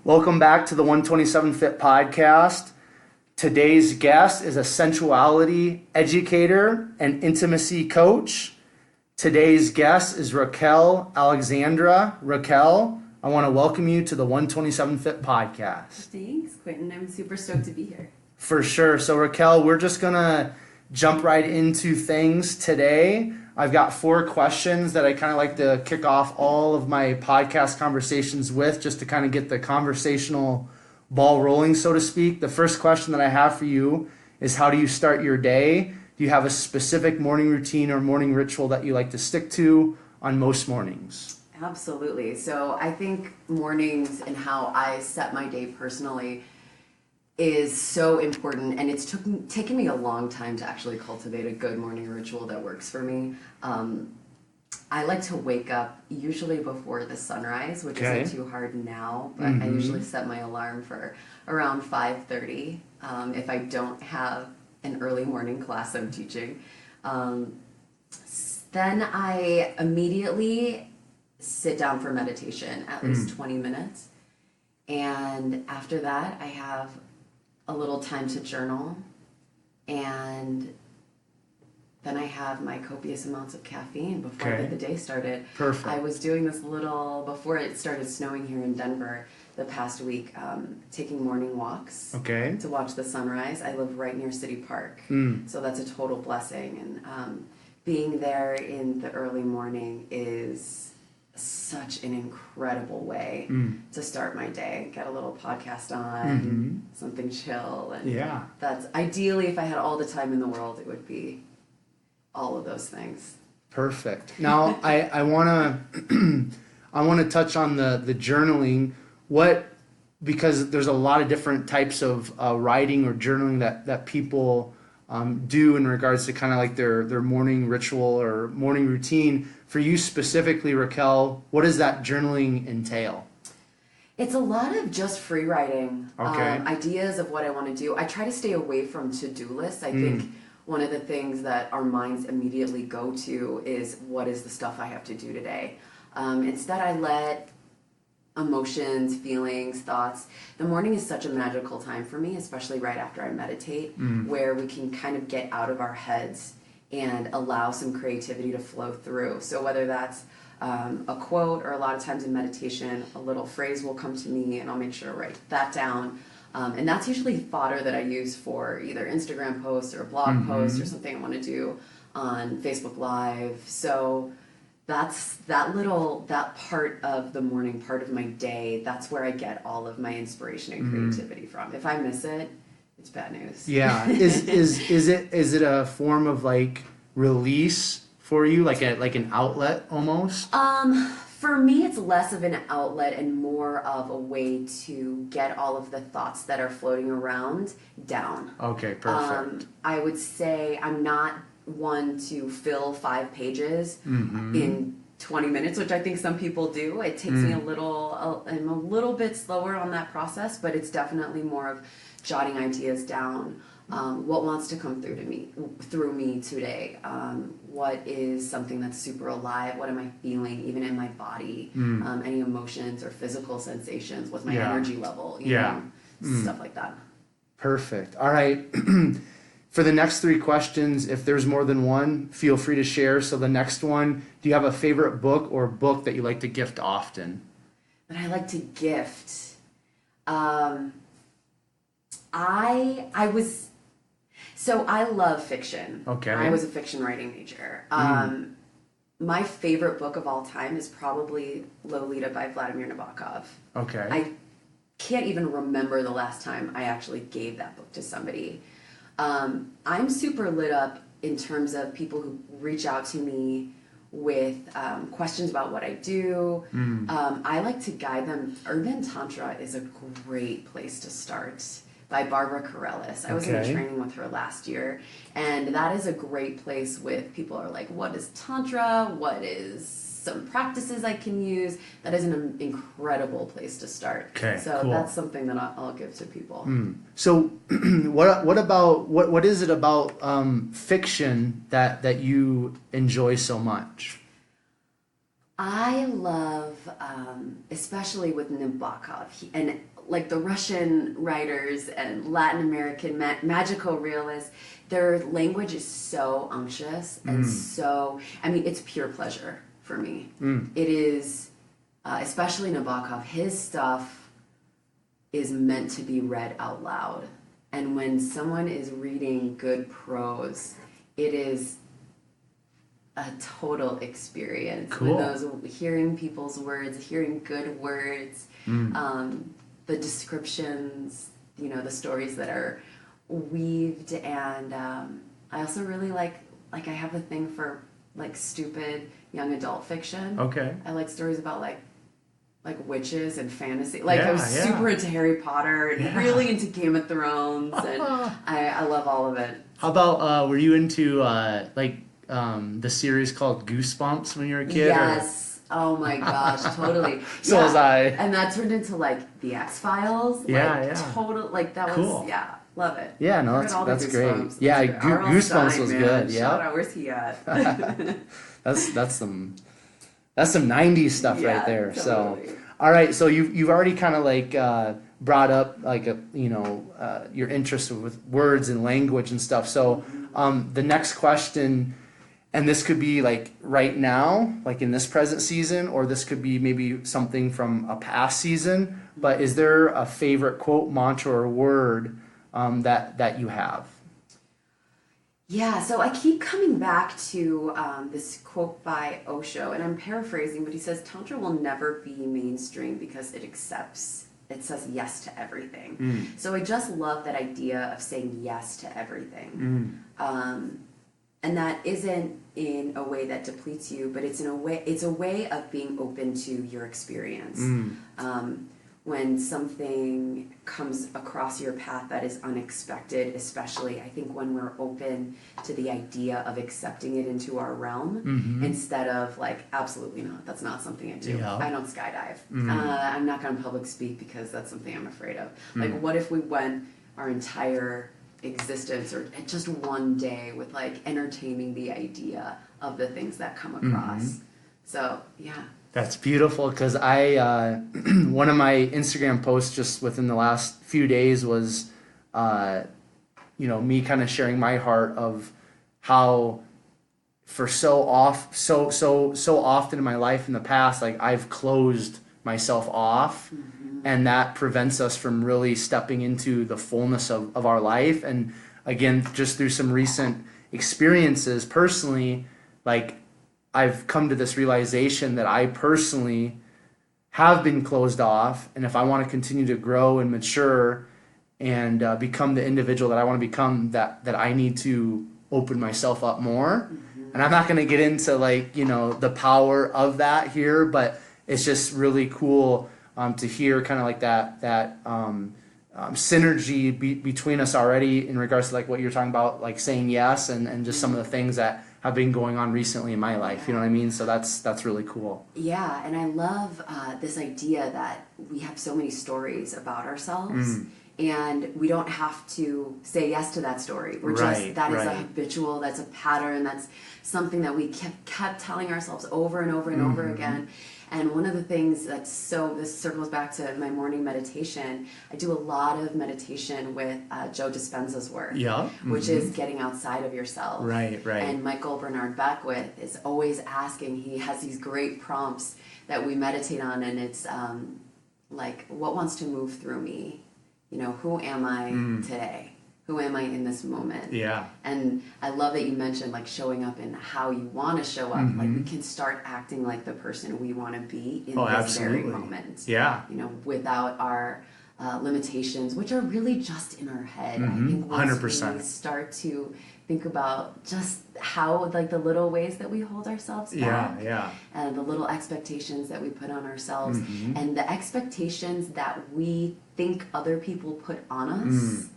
Welcome back to the 127 Fit podcast. Today's guest is a sensuality educator and intimacy coach. Today's guest is Raquel Alexandra. Raquel, I want to welcome you to the 127 Fit podcast. Thanks, Quentin. I'm super stoked to be here. For sure. So Raquel, we're just going to jump right into things today. I've got 4 questions that I kind of like to kick off all of my podcast conversations with, just to kind of get the conversational ball rolling, so to speak. The first question that I have for you is, how do you start your day? Do you have a specific morning routine or morning ritual that you like to stick to on most mornings? Absolutely. So I think mornings and how I set my day personally is so important, and it's taken me a long time to actually cultivate a good morning ritual that works for me. I like to wake up usually before the sunrise, which isn't too hard now, but I usually set my alarm for around 5:30 if I don't have an early morning class I'm teaching. Then I immediately sit down for meditation, at least 20 minutes. And after that, I have a little time to journal, and then I have my copious amounts of caffeine before I get the day started. Perfect. I was doing this before it started snowing here in Denver the past week, taking morning walks to watch the sunrise. I live right near City Park, so that's a total blessing. And being there in the early morning is such an incredible way to start my day. Get a little podcast on, something chill, and that's ideally, if I had all the time in the world, it would be all of those things. Perfect. Now I want to touch on the journaling. Because there's a lot of different types of writing or journaling that people do in regards to kind of like their morning ritual or morning routine. For you specifically, Raquel, what does that journaling entail? It's a lot of just free writing, ideas of what I want to do. I try to stay away from to-do lists. I think one of the things that our minds immediately go to is, what is the stuff I have to do today? Instead, I let emotions, feelings, thoughts. The morning is such a magical time for me, especially right after I meditate, where we can kind of get out of our heads and allow some creativity to flow through. So whether that's a quote, or a lot of times in meditation, a little phrase will come to me and I'll make sure to write that down. And that's usually fodder that I use for either Instagram posts or a blog post or something I want to do on Facebook Live. So that's that part of the morning, part of my day. That's where I get all of my inspiration and creativity from. If I miss it, it's bad news. Yeah. Is it a form of like release for you, like an outlet almost? For me, it's less of an outlet and more of a way to get all of the thoughts that are floating around down. Okay, perfect. I would say I'm not one to fill 5 pages in 20 minutes, which I think some people do. It takes me I'm a little bit slower on that process, but it's definitely more of jotting ideas down. What wants to come through me today? What is something that's super alive? What am I feeling, even in my body? Any emotions or physical sensations? What's my energy level? You know, stuff like that. Perfect. All right. For the next 3 questions, if there's more than one, feel free to share. So the next one, do you have a favorite book or book that you like to gift often? That I like to gift. I love fiction. Okay. I was a fiction writing major. My favorite book of all time is probably Lolita by Vladimir Nabokov. Okay. I can't even remember the last time I actually gave that book to somebody. I'm super lit up in terms of people who reach out to me with questions about what I do. I like to guide them. Urban Tantra is a great place to start, by Barbara Carellis. I was in a training with her last year, and that is a great place with people are like, what is Tantra? What is some practices I can use? That is an incredible place to start. Okay, so cool. That's something that I'll give to people. So what is it about fiction that you enjoy so much? I love, especially with Nabokov, and like the Russian writers and Latin American magical realists, their language is so unctuous and so, I mean, it's pure pleasure for me. It is, especially Nabokov, his stuff is meant to be read out loud. And when someone is reading good prose, it is a total experience. Cool. With those, hearing people's words, hearing good words, the descriptions, you know, the stories that are weaved, and I also really like I have a thing for like stupid young adult fiction. Okay. I like stories about like witches and fantasy. Like I was super into Harry Potter and really into Game of Thrones, and I love all of it. How about were you into the series called Goosebumps when you were a kid? Yes. Oh my gosh, totally. So was I. And that turned into like the X-Files. Total, like that cool. was, love it. Yeah, no, that's great. Yeah, Goosebumps was good. Yeah. Shout out, where's he at? that's some 90s stuff right there. Totally. So, all right, so you've already kind of like brought up like your interest with words and language and stuff. So, the next question. And this could be like right now, like in this present season, or this could be maybe something from a past season. But is there a favorite quote, mantra, or word that you have? Yeah, so I keep coming back to this quote by Osho, and I'm paraphrasing, but he says, Tantra will never be mainstream because it says yes to everything. So I just love that idea of saying yes to everything. And that isn't in a way that depletes you, but it's a way of being open to your experience. When something comes across your path that is unexpected, especially, I think when we're open to the idea of accepting it into our realm, instead of like, absolutely not, that's not something I do. I don't skydive. I'm not going to public speak because that's something I'm afraid of. Like, what if we went our entire existence or just one day with like entertaining the idea of the things that come across. So that's beautiful, because I one of my Instagram posts just within the last few days was me kind of sharing my heart of how for so often in my life in the past, like I've closed myself off. And that prevents us from really stepping into the fullness of our life. And again, just through some recent experiences personally, like I've come to this realization that I personally have been closed off. And if I want to continue to grow and mature and become the individual that I want to become, that I need to open myself up more. And I'm not going to get into the power of that here, but it's just really cool to hear kind of like that synergy between us already in regards to like what you're talking about, like saying yes and just some of the things that have been going on recently in my life. You know what I mean? So that's really cool. Yeah, and I love this idea that we have so many stories about ourselves. And we don't have to say yes to that story. Is a habitual, that's a pattern, that's something that we kept telling ourselves over and over and over again. And one of the things this circles back to my morning meditation. I do a lot of meditation with Joe Dispenza's work, which is getting outside of yourself. Right. And Michael Bernard Beckwith is always asking, he has these great prompts that we meditate on, and it's like, what wants to move through me? Who am I today? Who am I in this moment? Yeah. And I love that you mentioned like showing up and how you want to show up. Like we can start acting like the person we want to be in this very moment. Yeah. Without our limitations, which are really just in our head. I think once 100%. we start to think about just how like the little ways that we hold ourselves back, and the little expectations that we put on ourselves, and the expectations that we think other people put on us,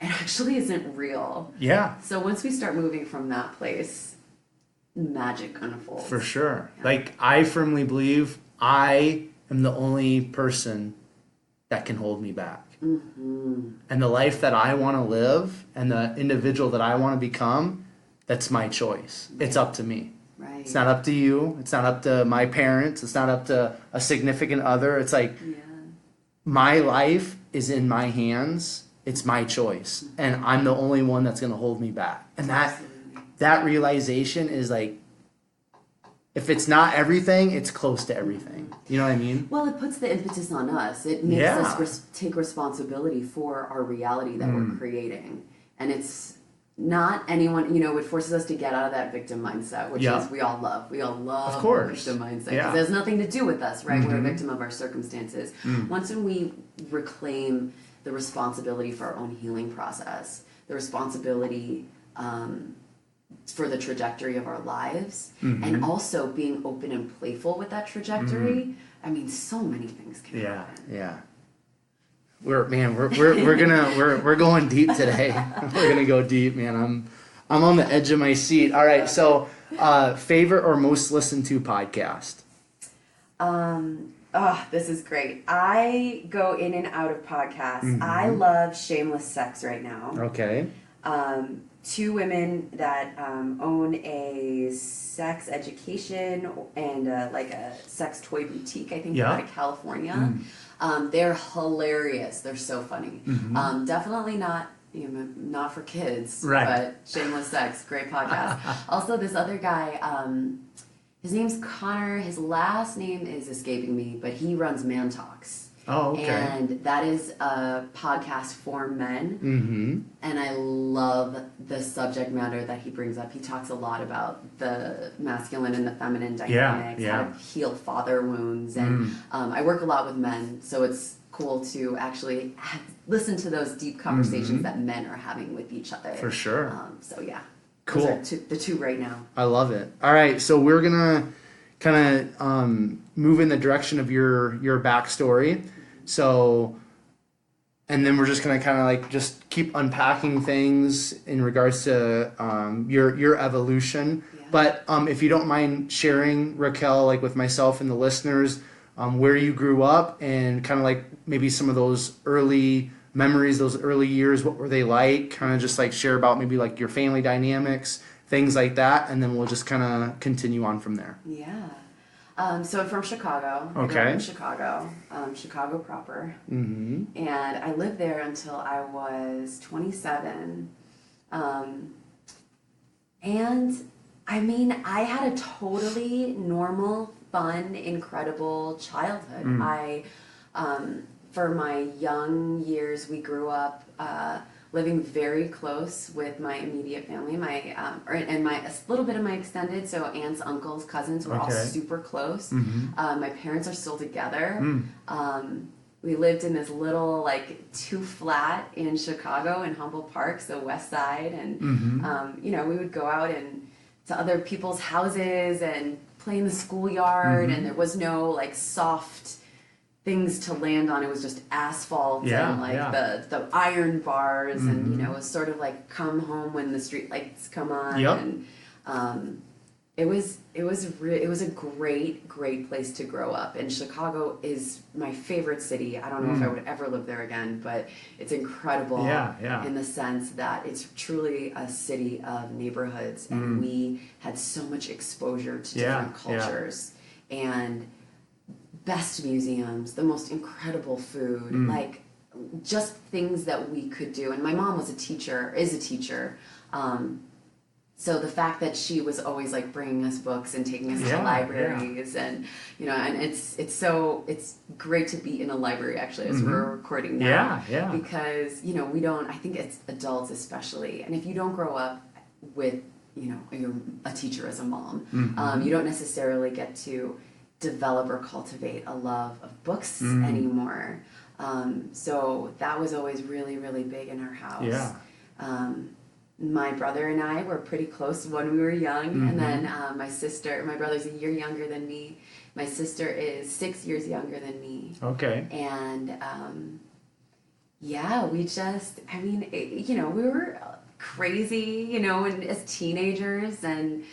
it actually isn't real. Yeah. So once we start moving from that place, magic unfolds. For sure. Yeah. Like I firmly believe I am the only person that can hold me back. And the life that I want to live and the individual that I want to become, that's my choice. It's up to me. Right. It's not up to you. It's not up to my parents. It's not up to a significant other. It's like, my life is in my hands. It's my choice. And I'm the only one that's going to hold me back. And that realization is like, if it's not everything, it's close to everything. You know what I mean? Well, it puts the impetus on us. It makes us take responsibility for our reality that we're creating. And it's not anyone, it forces us to get out of that victim mindset, which is we all love. We all love the victim mindset. Because it has nothing to do with us, right? We're a victim of our circumstances. Once when we reclaim the responsibility for our own healing process, the responsibility for the trajectory of our lives, and also being open and playful with that trajectory, I mean, so many things can happen. Yeah. We're going deep today. We're gonna go deep, man. I'm on the edge of my seat. All right, so favorite or most listened to podcast? This is great. I go in and out of podcasts. I love Shameless Sex right now. Okay. Two women that own a sex education and like a sex toy boutique, I think, out of California. They're hilarious. They're so funny. Definitely not for kids, but Shameless Sex, great podcast. Also, this other guy, his name's Connor. His last name is escaping me, but he runs Man Talks. Oh, okay. And that is a podcast for men. And I love the subject matter that he brings up. He talks a lot about the masculine and the feminine dynamics, how to heal father wounds. And I work a lot with men, so it's cool to actually listen to those deep conversations that men are having with each other. For sure. So yeah. Cool. Those are the two right now. I love it. All right, so we're going to kind of move in the direction of your backstory. So, and then we're just going to kind of like just keep unpacking things in regards to your evolution. But if you don't mind sharing, Raquel, like with myself and the listeners, where you grew up and kind of like maybe some of those early memories, those early years, what were they like? Kind of just like share about maybe like your family dynamics, things like that, and then we'll just kind of continue on from there. Yeah. So I'm from Chicago. Okay. I grew up in Chicago, Chicago proper. And I lived there until I was 27. And I mean, I had a totally normal, fun, incredible childhood. For my young years, we grew up living very close with my immediate family, and a little bit of my extended, so aunts, uncles, cousins were all super close. My parents are still together. We lived in this little like 2-flat in Chicago in Humboldt Park, so West Side, and we would go out and to other people's houses and play in the schoolyard, and there was no like soft things to land on. It was just asphalt and like the iron bars, and it was sort of like come home when the street lights come on. And it was a great place to grow up. And Chicago is my favorite city. I don't know if I would ever live there again, but it's incredible in the sense that it's truly a city of neighborhoods, and we had so much exposure to different cultures and best museums, the most incredible food, like just things that we could do. And my mom is a teacher. So the fact that she was always like bringing us books and taking us to libraries, and and it's great to be in a library actually as we're recording now, because we don't. I think it's adults especially, and if you don't grow up with you're a teacher as a mom, you don't necessarily get to develop or cultivate a love of books anymore. So that was always really, really big in our house. My brother and I were pretty close when we were young, and then my brother's a year younger than me. My sister is 6 years younger than me. Okay. And we were crazy, as teenagers and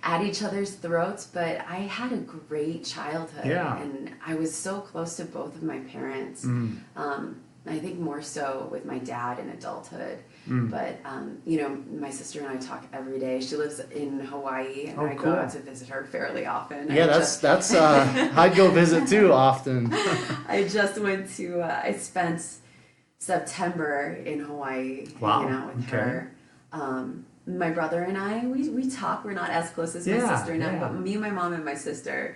at each other's throats, but I had a great childhood, and I was so close to both of my parents. I think more so with my dad in adulthood. But, my sister and I talk every day. She lives in Hawaii, and I go out to visit her fairly often. Yeah, that's I'd go visit too often. I just went to, I spent September in Hawaii hanging out with her. My brother and I, we talk. We're not as close as my sister and I, but me, my mom, and my sister,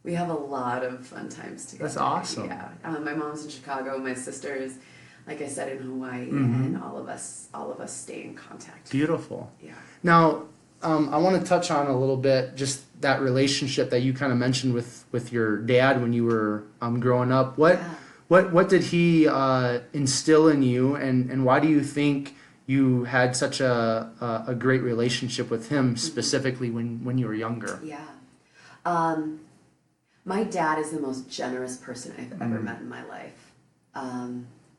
we have a lot of fun times together. That's awesome. Yeah. My mom's in Chicago. My sister is, like I said, in Hawaii, and all of us stay in contact. Beautiful. Yeah. Now, I want to touch on a little bit just that relationship that you kind of mentioned with your dad when you were growing up. What did he instill in you, and why do you think you had such a great relationship with him specifically when you were younger? Yeah. My dad is the most generous person I've ever met in my life.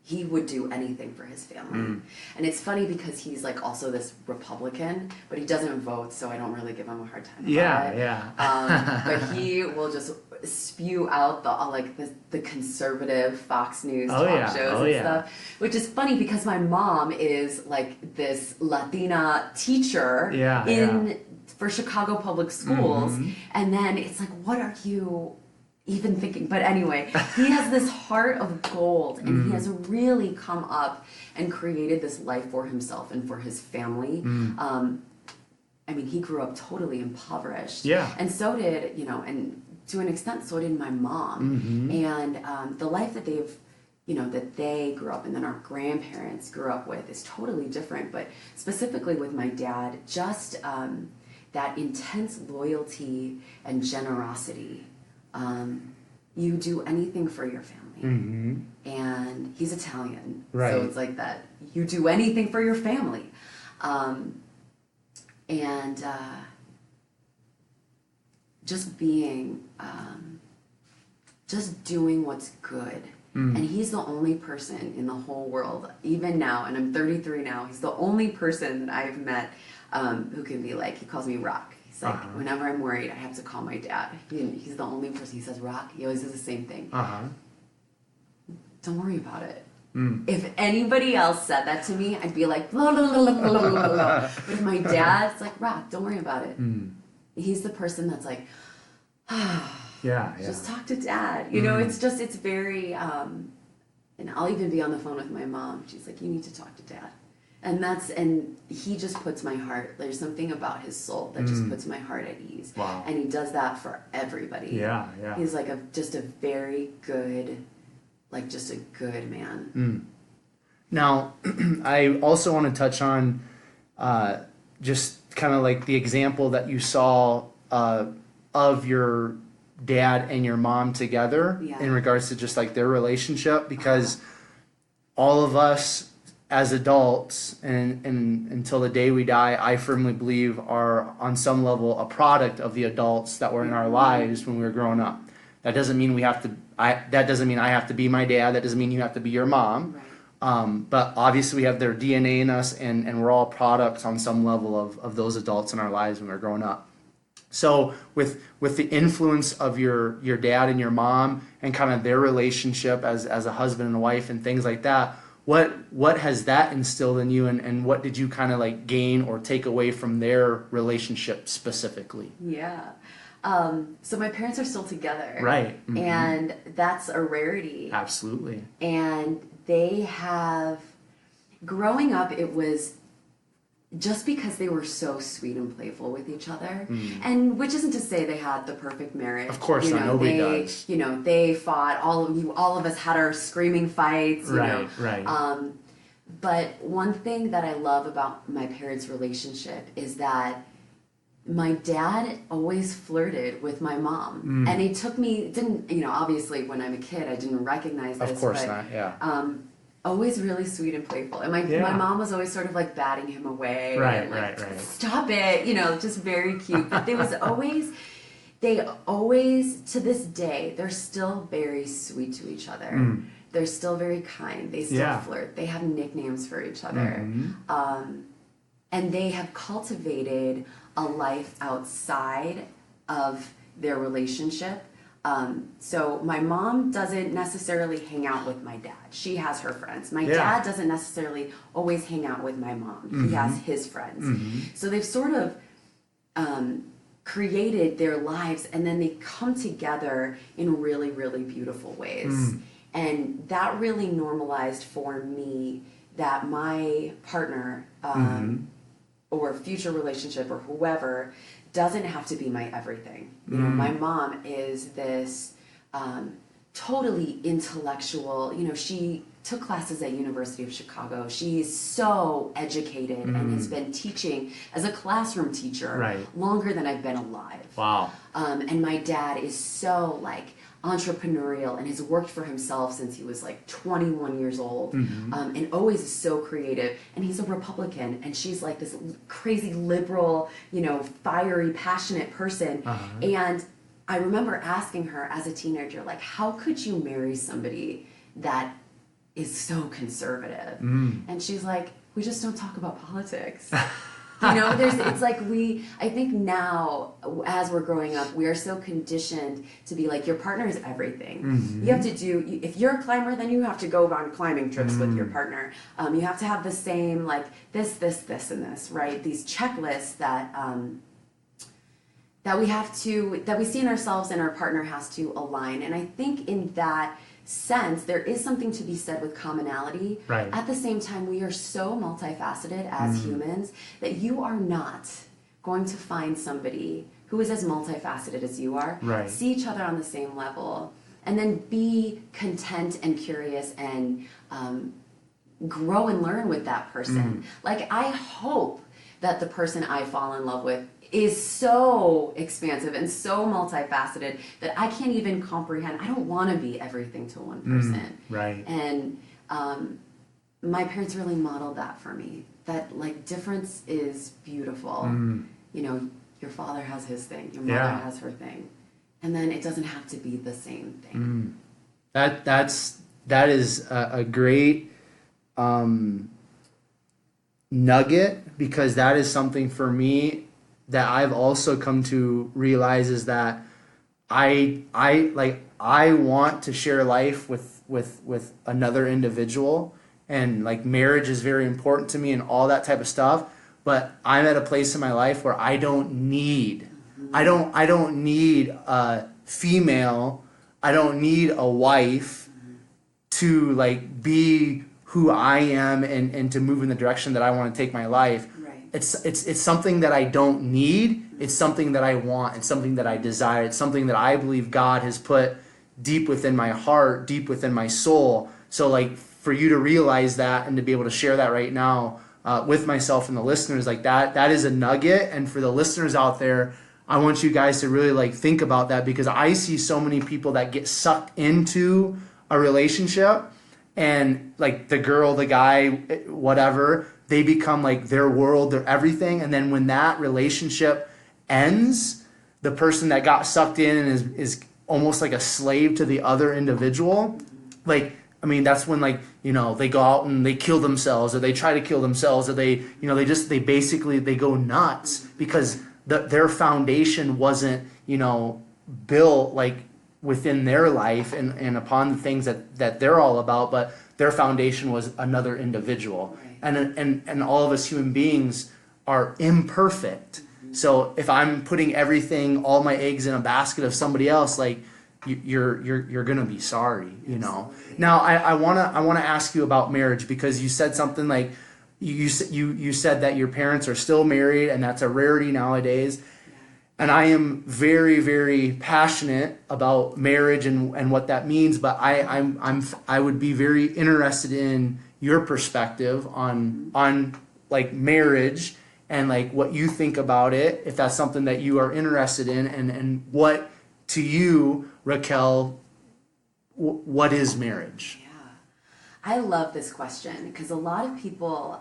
He would do anything for his family. And it's funny because he's like also this Republican, but he doesn't vote, so I don't really give him a hard time about it. But he will just spew out the conservative Fox News talk shows and stuff, which is funny because my mom is like this Latina teacher for Chicago public schools, and then it's like, what are you even thinking? But anyway, he has this heart of gold, and he has really come up and created this life for himself and for his family. I mean, he grew up totally impoverished, and so did, and to an extent, so did my mom. And the life that that they grew up and then our grandparents grew up with is totally different. But specifically with my dad, just that intense loyalty and generosity. You do anything for your family. And he's Italian, so it's like that. You do anything for your family. And just being, just doing what's good. And he's the only person in the whole world, even now, and I'm 33 now, he's the only person that I've met who can be like, he calls me Rock. He's like, whenever I'm worried, I have to call my dad. He's the only person. He says, Rock. He always says the same thing. Don't worry about it. If anybody else said that to me, I'd be like, blah, blah, blah, blah, blah, blah, blah. But if my dad's like, Rock, don't worry about it. He's the person that's like, just talk to dad. It's very, and I'll even be on the phone with my mom. She's like, you need to talk to dad. And he just puts my heart, there's something about his soul that just puts my heart at ease. Wow. And he does that for everybody. He's like just a very good, just a good man. Now, I also want to touch on just kind of like the example that you saw of your dad and your mom together in regards to just like their relationship, because all of us as adults and until the day we die, I firmly believe are on some level a product of the adults that were in our lives when we were growing up. That doesn't mean that doesn't mean I have to be my dad. That doesn't mean you have to be your mom. But obviously we have their DNA in us, and we're all products on some level of those adults in our lives when we're growing up. So with the influence of your dad and your mom and kind of their relationship as a husband and a wife and things like that, what has that instilled in you, and what did you kind of like gain or take away from their relationship specifically? So my parents are still together. Right. And that's a rarity. Absolutely. And they have, growing up, it was just because they were so sweet and playful with each other, and which isn't to say they had the perfect marriage. Of course not. Nobody does. They fought. All of us had our screaming fights. Right. But one thing that I love about my parents' relationship is that my dad always flirted with my mom, and it took me. Obviously, when I'm a kid, I didn't recognize this. Of course not. Yeah. Always really sweet and playful, and my mom was always sort of like batting him away. Right. Stop it, just very cute. But they always to this day, they're still very sweet to each other. They're still very kind. They still flirt. They have nicknames for each other, and they have cultivated a life outside of their relationship So my mom doesn't necessarily hang out with my dad. She has her friends. My dad doesn't necessarily always hang out with my mom. He has his friends. So they've sort of created their lives, and then they come together in really, really beautiful ways. And that really normalized for me that my partner or future relationship or whoever doesn't have to be my everything. You know, my mom is this totally intellectual, you know, she took classes at University of Chicago. She's so educated and has been teaching as a classroom teacher longer than I've been alive. Wow. And my dad is so like entrepreneurial and has worked for himself since he was like 21 years old, and always is so creative. And he's a Republican, and she's like this crazy liberal, you know, fiery, passionate person. And I remember asking her as a teenager, like, how could you marry somebody that is so conservative? And she's like, we just don't talk about politics. You know, it's like I think now, as we're growing up, we are so conditioned to be like, your partner is everything. You have to do, if you're a climber, then you have to go on climbing trips with your partner. You have to have the same, like, this, and this, right? These checklists that we see in ourselves and our partner has to align. And I think in that sense, there is something to be said with commonality. At the same time, we are so multifaceted as humans that you are not going to find somebody who is as multifaceted as you are, see each other on the same level, and then be content and curious and grow and learn with that person. Like, I hope that the person I fall in love with is so expansive and so multifaceted that I can't even comprehend. I don't want to be everything to one person. And my parents really modeled that for me, that like difference is beautiful. You know, your father has his thing, your mother has her thing, and then it doesn't have to be the same thing. That is a great nugget, because that is something for me that I've also come to realize, is that I want to share life with another individual, and like marriage is very important to me and all that type of stuff, but I'm at a place in my life where I don't need a female, I don't need a wife to like be who I am and to move in the direction that I want to take my life. It's something that I don't need. It's something that I want. It's something that I desire. It's something that I believe God has put deep within my heart, deep within my soul. So like for you to realize that and to be able to share that right now with myself and the listeners, like that is a nugget. And for the listeners out there, I want you guys to really like think about that, because I see so many people that get sucked into a relationship, and like the girl, the guy, whatever, they become like their world, their everything. And then when that relationship ends, the person that got sucked in and is almost like a slave to the other individual. Like, I mean, that's when, like, you know, they go out and they kill themselves, or they try to kill themselves, or they, you know, they basically go nuts because their foundation wasn't, you know, built like within their life and upon the things that they're all about, but their foundation was another individual. And all of us human beings are imperfect. So if I'm putting everything, all my eggs in a basket of somebody else, like you're gonna be sorry, you know. Now I wanna ask you about marriage, because you said something like you said that your parents are still married, and that's a rarity nowadays. And I am very, very passionate about marriage and what that means. But I would be very interested in your perspective on like marriage and like what you think about it, if that's something that you are interested in, and what to you, Raquel, what is marriage? Yeah, I love this question, because a lot of people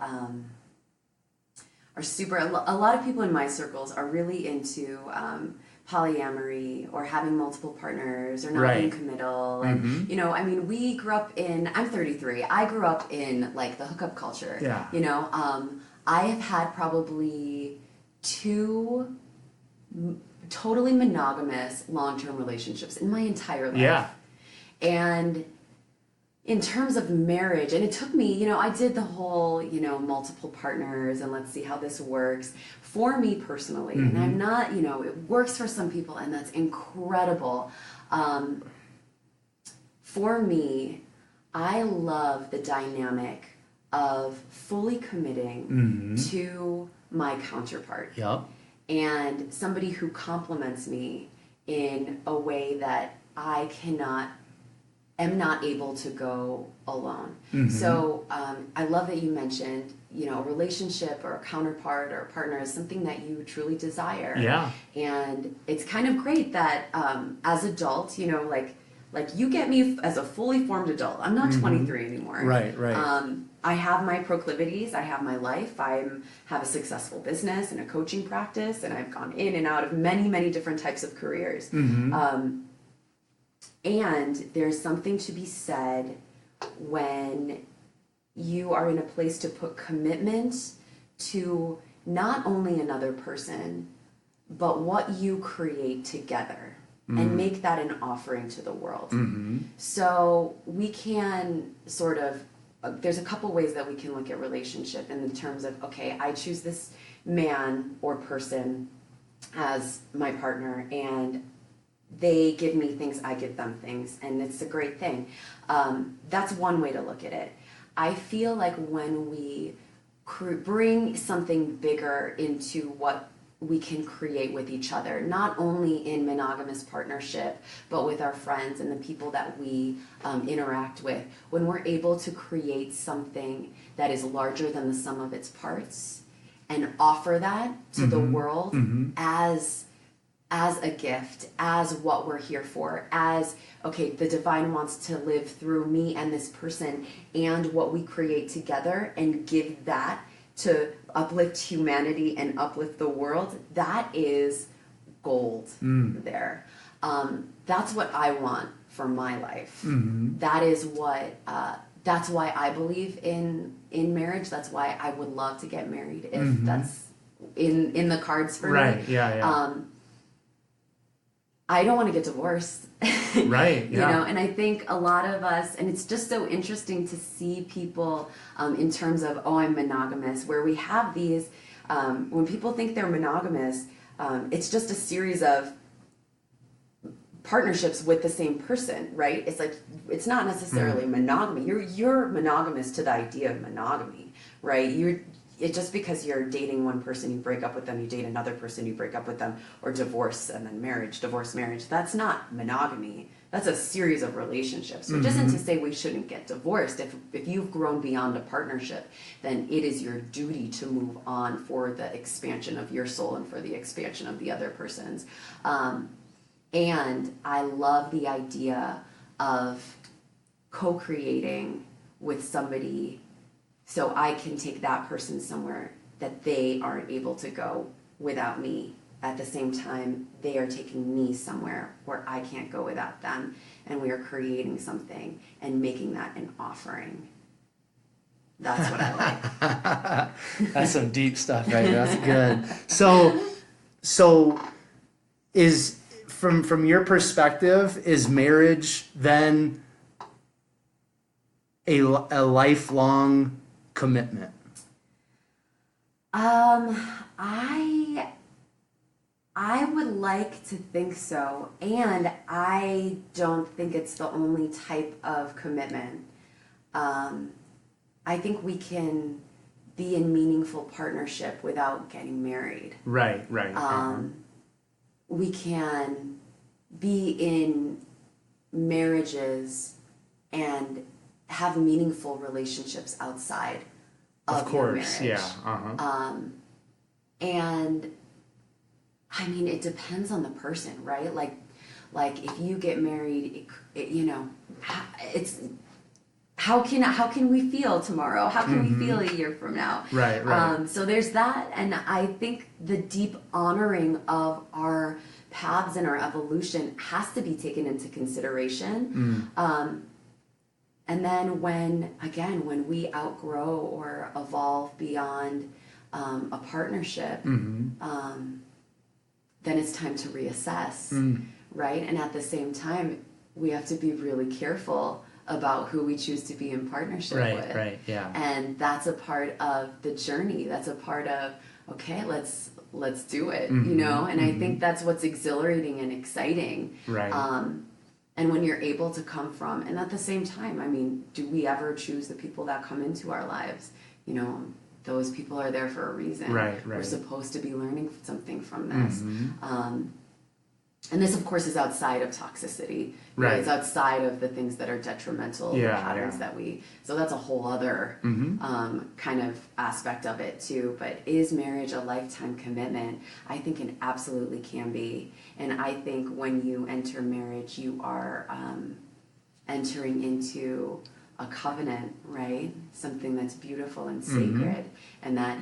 a lot of people in my circles are really into polyamory, or having multiple partners, or not being committal. And, you know, I mean, we grew up I'm 33. I grew up in like the hookup culture. Yeah. You know, I have had probably two totally monogamous long-term relationships in my entire life. Yeah. And in terms of marriage, and it took me, I did the whole, multiple partners and let's see how this works for me personally. And I'm not, it works for some people and that's incredible. For me, I love the dynamic of fully committing to my counterpart. Yep. And somebody who compliments me in a way that I am not able to go alone. So I love that you mentioned, a relationship or a counterpart or a partner is something that you truly desire. Yeah. And it's kind of great that as adults, like you get me as a fully formed adult. I'm not 23 anymore. Right. I have my proclivities. I have my life. I have a successful business and a coaching practice, and I've gone in and out of many, many different types of careers. And there's something to be said when you are in a place to put commitment to not only another person, but what you create together. And make that an offering to the world. So we can sort of, there's a couple ways that we can look at relationship in the terms of, okay, I choose this man or person as my partner, and they give me things, I give them things, and it's a great thing. That's one way to look at it. I feel like when we bring something bigger into what we can create with each other, not only in monogamous partnership, but with our friends and the people that we interact with. When we're able to create something that is larger than the sum of its parts and offer that to the world as a gift, as what we're here for, as, okay, the divine wants to live through me and this person and what we create together, and give that to uplift humanity and uplift the world, that is gold there. That's what I want for my life. That is what, that's why I believe in marriage. That's why I would love to get married if that's in the cards for me. Right, yeah. I don't want to get divorced. Right, yeah. And I think a lot of us, and it's just so interesting to see people in terms of, oh, I'm monogamous, where we have these, when people think they're monogamous, it's just a series of partnerships with the same person, right? It's like, it's not necessarily monogamy. You're monogamous to the idea of monogamy, right? It's just because you're dating one person, you break up with them, you date another person, you break up with them, or divorce and then marriage, divorce, marriage. That's not monogamy. That's a series of relationships, which isn't to say we shouldn't get divorced. If you've grown beyond a partnership, then it is your duty to move on for the expansion of your soul and for the expansion of the other person's. And I love the idea of co-creating with somebody so I can take that person somewhere that they aren't able to go without me. At the same time, they are taking me somewhere where I can't go without them. And we are creating something and making that an offering. That's what I like. That's some deep stuff right there. That's good. So is, from your perspective, is marriage then a lifelong commitment? I would like to think so, and I don't think it's the only type of commitment. I think we can be in meaningful partnership without getting married. Right. We can be in marriages and have meaningful relationships outside of your marriage. Yeah. And I mean, it depends on the person, right? Like if you get married, it's how can we feel tomorrow? How can we feel a year from now? Right. So there's that, and I think the deep honoring of our paths and our evolution has to be taken into consideration. And then when we outgrow or evolve beyond a partnership, then it's time to reassess, right? And at the same time, we have to be really careful about who we choose to be in partnership with. Right, yeah. And that's a part of the journey. That's a part of, okay, let's do it, you know? And I think that's what's exhilarating and exciting. Right. And when you're able to come from, and at the same time, I mean, do we ever choose the people that come into our lives? You know, those people are there for a reason. Right. We're supposed to be learning something from this. And this, of course, is outside of toxicity. Right. It's outside of the things that are detrimental, the patterns that we... So that's a whole other kind of aspect of it, too. But is marriage a lifetime commitment? I think it absolutely can be. And I think when you enter marriage, you are entering into a covenant, right? Something that's beautiful and sacred, and that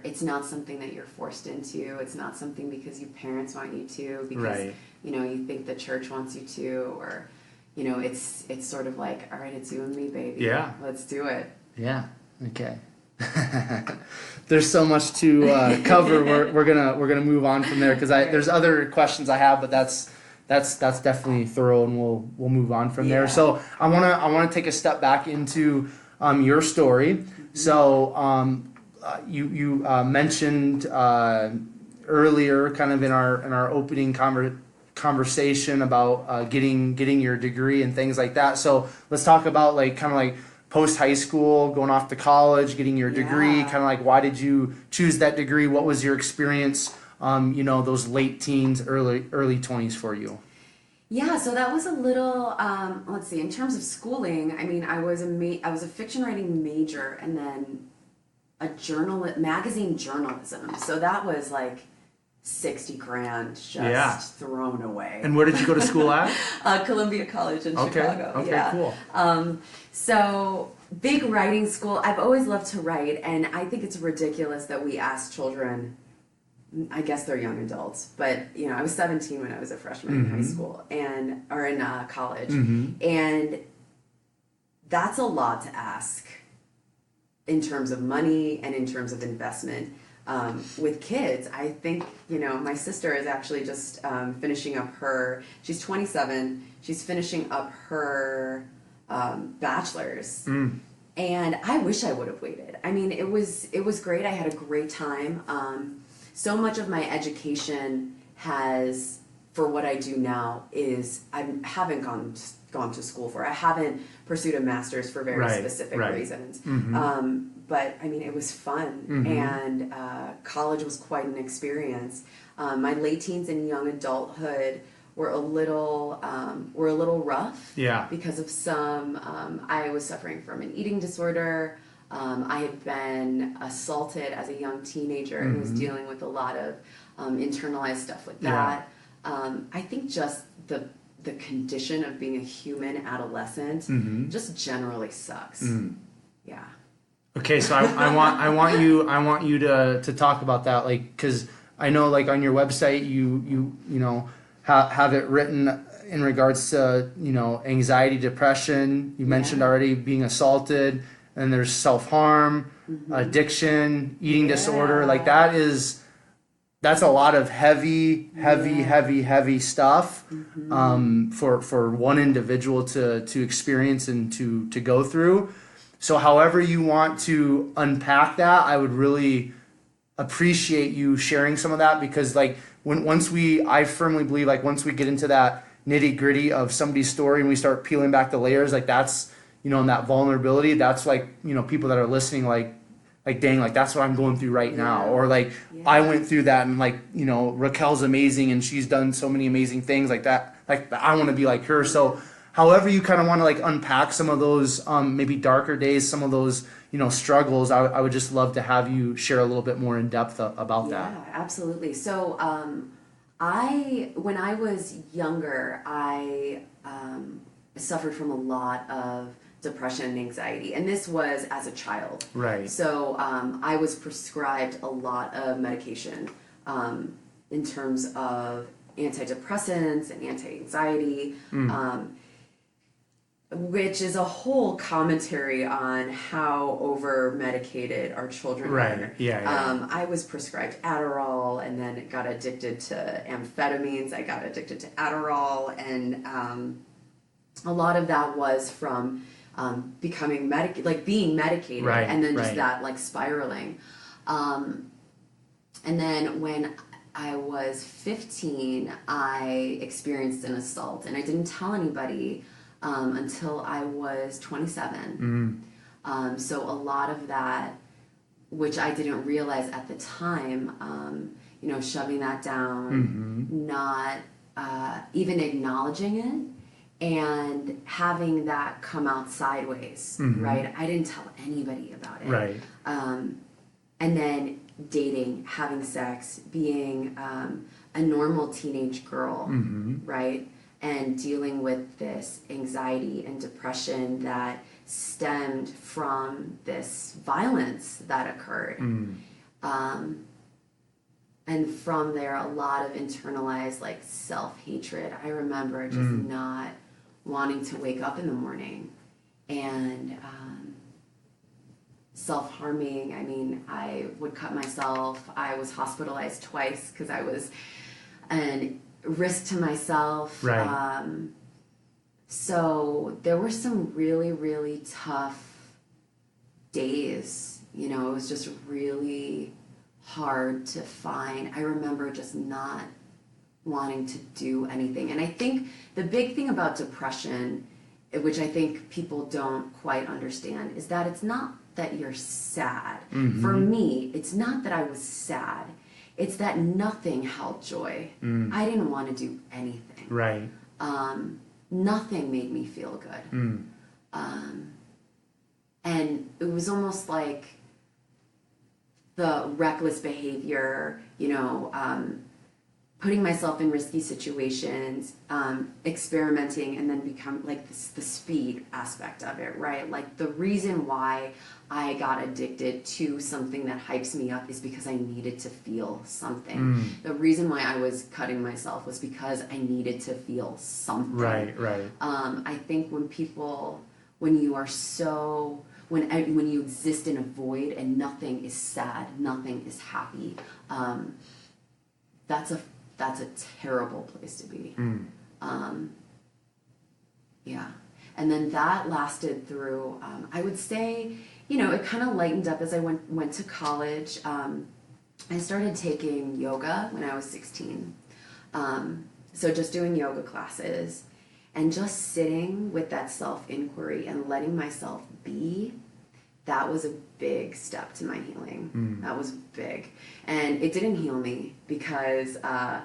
it's not something that you're forced into. It's not something because your parents want you to, because you know, you think the church wants you to, or you know, it's sort of like, all right, it's you and me, baby. Yeah, let's do it. Yeah. Okay. There's so much to cover. We're gonna move on from there because there's other questions I have, but that's definitely thorough, and we'll move on from there. So I wanna take a step back into your story. So you mentioned earlier, kind of in our opening conversation about getting your degree and things like that. So let's talk about kind of post high school, going off to college, getting your degree. Kind of why did you choose that degree? What was your experience? You know, those late teens, early 20s for you? Yeah, so that was a little, let's see, in terms of schooling, I mean, I was a fiction writing major and then magazine journalism. So that was like 60 grand just thrown away. And where did you go to school at? Columbia College in Chicago. Okay, cool. So big writing school. I've always loved to write, and I think it's ridiculous that we ask children, I guess they're young adults, but you know, I was 17 when I was a freshman in high school or in college, and that's a lot to ask in terms of money and in terms of investment. With kids, I think, you know, my sister is actually just finishing up she's 27, she's finishing up her bachelor's. And I wish I would have waited. I mean, it was great. I had a great time. So much of my education for what I do now is I haven't gone to school for. I haven't pursued a master's for very specific reasons. But I mean, it was fun, and college was quite an experience. My late teens and young adulthood were a little rough. Because of I was suffering from an eating disorder. I had been assaulted as a young teenager and was dealing with a lot of internalized stuff with that. I think just the condition of being a human adolescent just generally sucks. Yeah. Okay, so I want you to talk about that, because I know on your website you know have it written in regards to anxiety, depression. You mentioned already being assaulted. And there's self-harm, addiction, eating disorder. That's a lot of heavy stuff for one individual to experience and to go through. So however you want to unpack that, I would really appreciate you sharing some of that, because I firmly believe once we get into that nitty-gritty of somebody's story and we start peeling back the layers, that's and that vulnerability, that's people that are listening, dang, that's what I'm going through right now. Or I went through that, and Raquel's amazing and she's done so many amazing things that. I want to be like her. So however you kind of want to unpack some of those maybe darker days, some of those struggles, I would just love to have you share a little bit more in depth about that. Yeah, absolutely. So when I was younger, I suffered from a lot of depression and anxiety, and this was as a child. Right. So I was prescribed a lot of medication in terms of antidepressants and anti-anxiety. which is a whole commentary on how over medicated our children are. Yeah. I was prescribed Adderall and then got addicted to amphetamines. I got addicted to Adderall, and a lot of that was from becoming being medicated, and then just that like spiraling. And then when I was 15, I experienced an assault, and I didn't tell anybody until I was 27. So a lot of that, which I didn't realize at the time, shoving that down, not even acknowledging it, and having that come out sideways, right? I didn't tell anybody about it. Right. And then dating, having sex, being a normal teenage girl, right? And dealing with this anxiety and depression that stemmed from this violence that occurred. And from there, a lot of internalized like self-hatred. I remember just not wanting to wake up in the morning, and self-harming. I mean, I would cut myself. I was hospitalized twice because I was an risk to myself. Right. So there were some really, really tough days. It was just really hard to find. I remember just not wanting to do anything. And I think the big thing about depression, which I think people don't quite understand, is that it's not that you're sad. For me, it's not that I was sad. It's that nothing held joy. I didn't want to do anything. Right. Nothing made me feel good. And it was almost like the reckless behavior, putting myself in risky situations, experimenting, and then become like the speed aspect of it, right? Like the reason why I got addicted to something that hypes me up is because I needed to feel something. The reason why I was cutting myself was because I needed to feel something. Right. I think when you are so, when you exist in a void and nothing is sad, nothing is happy, that's a terrible place to be. Yeah. And then that lasted through, I would say, it kind of lightened up as I went to college. I started taking yoga when I was 16. So just doing yoga classes and just sitting with that self-inquiry and letting myself be, that was a big step to my healing. That was big. And it didn't heal me because, I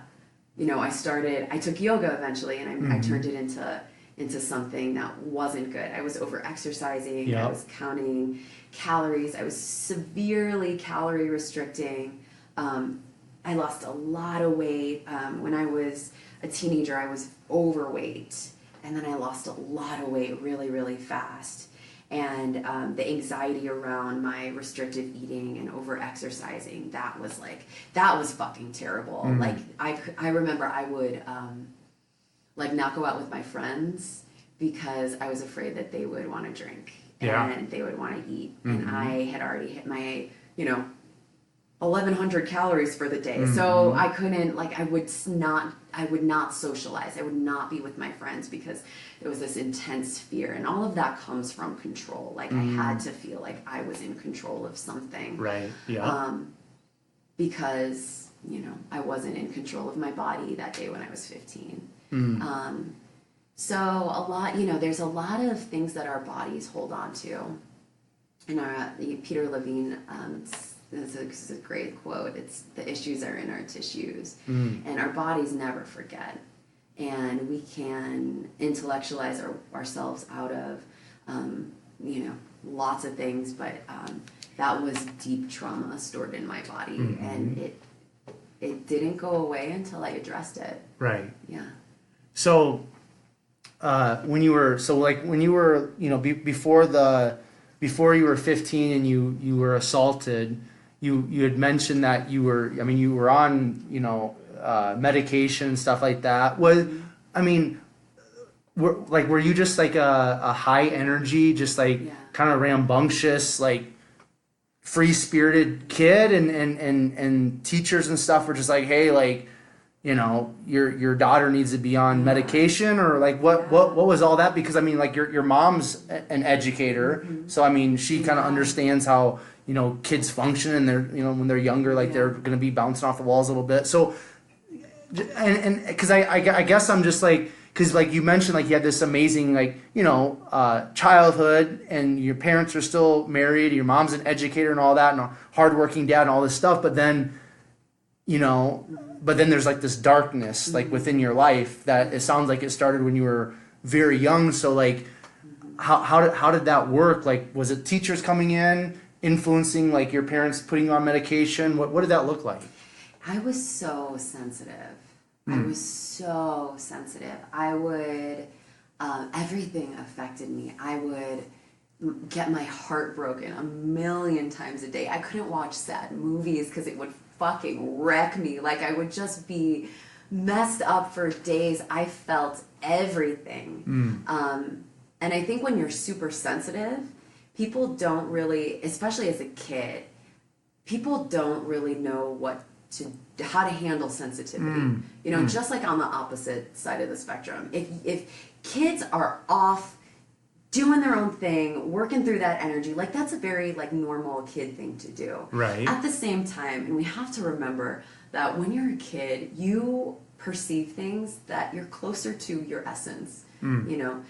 took yoga eventually, and I turned it into something that wasn't good. I was over-exercising. Yep. I was counting calories. I was severely calorie restricting. I lost a lot of weight. When I was a teenager, I was overweight. And then I lost a lot of weight really, really fast. And the anxiety around my restrictive eating and over-exercising, that was fucking terrible. Like, I remember I would, not go out with my friends because I was afraid that they would want to drink and they would want to eat. And I had already hit my, 1,100 calories for the day. So I couldn't, I would not socialize. I would not be with my friends because there was this intense fear. And all of that comes from control. I had to feel like I was in control of something. Right, yeah. Because, I wasn't in control of my body that day when I was 15. So a lot, there's a lot of things that our bodies hold on to. And Peter Levine, this is a great quote. It's the issues are in our tissues, and our bodies never forget. And we can intellectualize ourselves out of, lots of things, but that was deep trauma stored in my body, and it didn't go away until I addressed it. Right. Yeah. So, when you were before you were 15 and you were assaulted, you had mentioned that you were on medication and stuff like that. were you just like a high energy, just like kind of rambunctious, like free spirited kid, and teachers and stuff were just like, hey, like, you know, your daughter needs to be on medication, or like what was all that? Because I mean, like your mom's an educator, so I mean she kind of understands how, you know, kids function, and they're, you know, when they're younger, like they're gonna be bouncing off the walls a little bit. So and because I guess I'm just like, because like you mentioned, like you had this amazing, like, you know, childhood, and your parents are still married, your mom's an educator and all that, and a hardworking dad and all this stuff, but then, you know, but then there's like this darkness like within your life that it sounds like it started when you were very young. So like how did that work? Like, was it teachers coming in influencing, like your parents putting you on medication? What did that look like? I was so sensitive. I was so sensitive. I would, everything affected me. I would get my heart broken a million times a day. I couldn't watch sad movies because it would fucking wreck me. Like, I would just be messed up for days. I felt everything. And I think when you're super sensitive, people don't really, especially as a kid, people don't really know how to handle sensitivity. You know, just like on the opposite side of the spectrum. If kids are off doing their own thing, working through that energy, like that's a very like normal kid thing to do. Right. At the same time, and we have to remember that when you're a kid, you perceive things that you're closer to your essence. You know,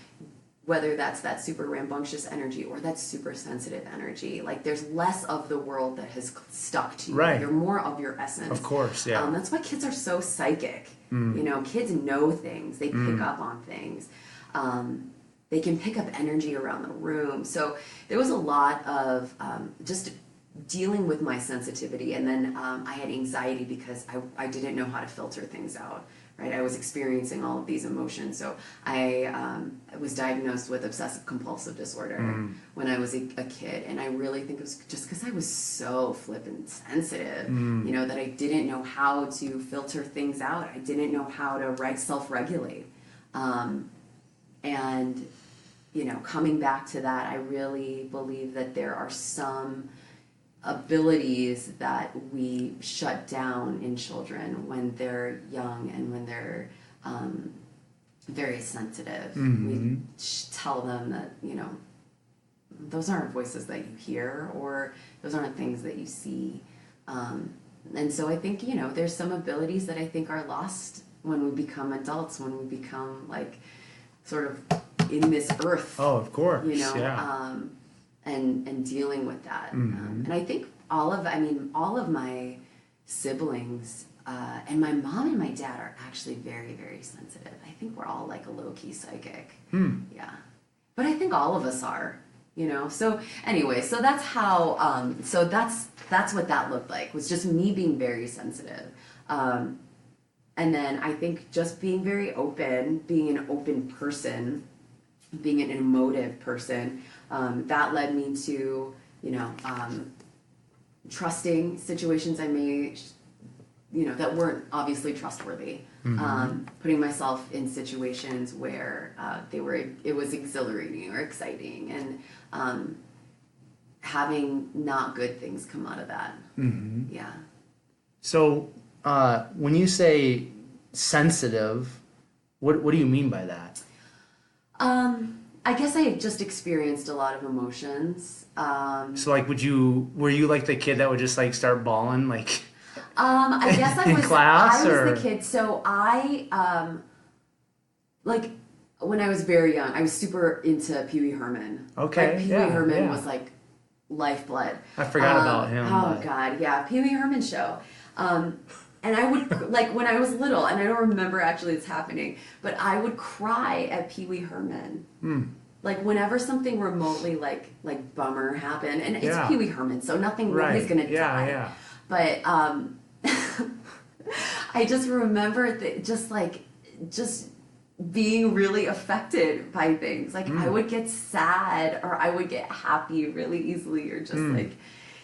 whether that's that super rambunctious energy or that super sensitive energy. Like there's less of the world that has stuck to you. Right. You're more of your essence. Of course, yeah. That's why kids are so psychic. You know, kids know things. They pick up on things. They can pick up energy around the room. So there was a lot of just dealing with my sensitivity. And then I had anxiety because I didn't know how to filter things out. Right, I was experiencing all of these emotions. So I was diagnosed with obsessive compulsive disorder when I was a kid, and I really think it was just because I was so flippin' sensitive, you know, that I didn't know how to filter things out. I didn't know how to self-regulate, and you know, coming back to that, I really believe that there are some abilities that we shut down in children when they're young and when they're very sensitive. We tell them that, you know, those aren't voices that you hear, or those aren't things that you see. And so I think, you know, there's some abilities that I think are lost when we become adults, when we become like sort of in this earth. Oh, of course. You know, yeah. And dealing with that. And I think all of my siblings, and my mom and my dad are actually very, very sensitive. I think we're all like a low-key psychic. Yeah. But I think all of us are, you know. So anyway, so that's how, so that's what that looked like, was just me being very sensitive. And then I think just being very open, being an open person, being an emotive person, that led me to, you know, trusting situations I may, you know, that weren't obviously trustworthy. Putting myself in situations where it was exhilarating or exciting, and having not good things come out of that. Yeah. So when you say sensitive, what do you mean by that? I guess I had just experienced a lot of emotions. So like, were you like the kid that would just like start bawling like? I guess I was in class, I was or? the kid. So I like when I was very young, I was super into Pee Wee Herman. Okay, like, Pee Wee Herman was like lifeblood. I forgot about him. Oh God, yeah, Pee Wee Herman show. And I would, like, when I was little, and I don't remember actually this happening, but I would cry at Pee Wee Herman. Like, whenever something remotely, like bummer happened, and it's Pee Wee Herman, so nobody's gonna die. Yeah. But, I just remember just being really affected by things. Like, I would get sad, or I would get happy really easily, or just like,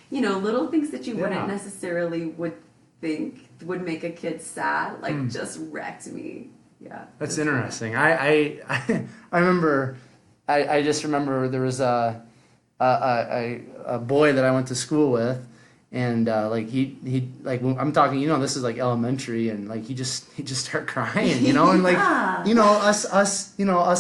you know, little things that you wouldn't necessarily would think would make a kid sad, like just wrecked me. Yeah. That's interesting. I remember, I just remember there was a boy that I went to school with, and like he like I'm talking, this is like elementary, and like he just started crying, and like us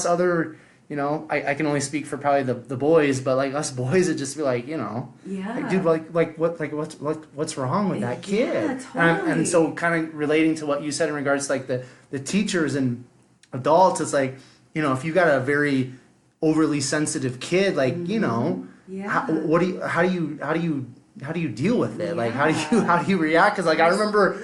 other, I can only speak for probably the boys, but like us boys would just be like, like, dude, what's wrong with that kid? Yeah, totally. And so kind of relating to what you said in regards to like the teachers and adults, it's like, if you got a very overly sensitive kid, like, how do you deal with it? Like, how do you react? Because like I remember,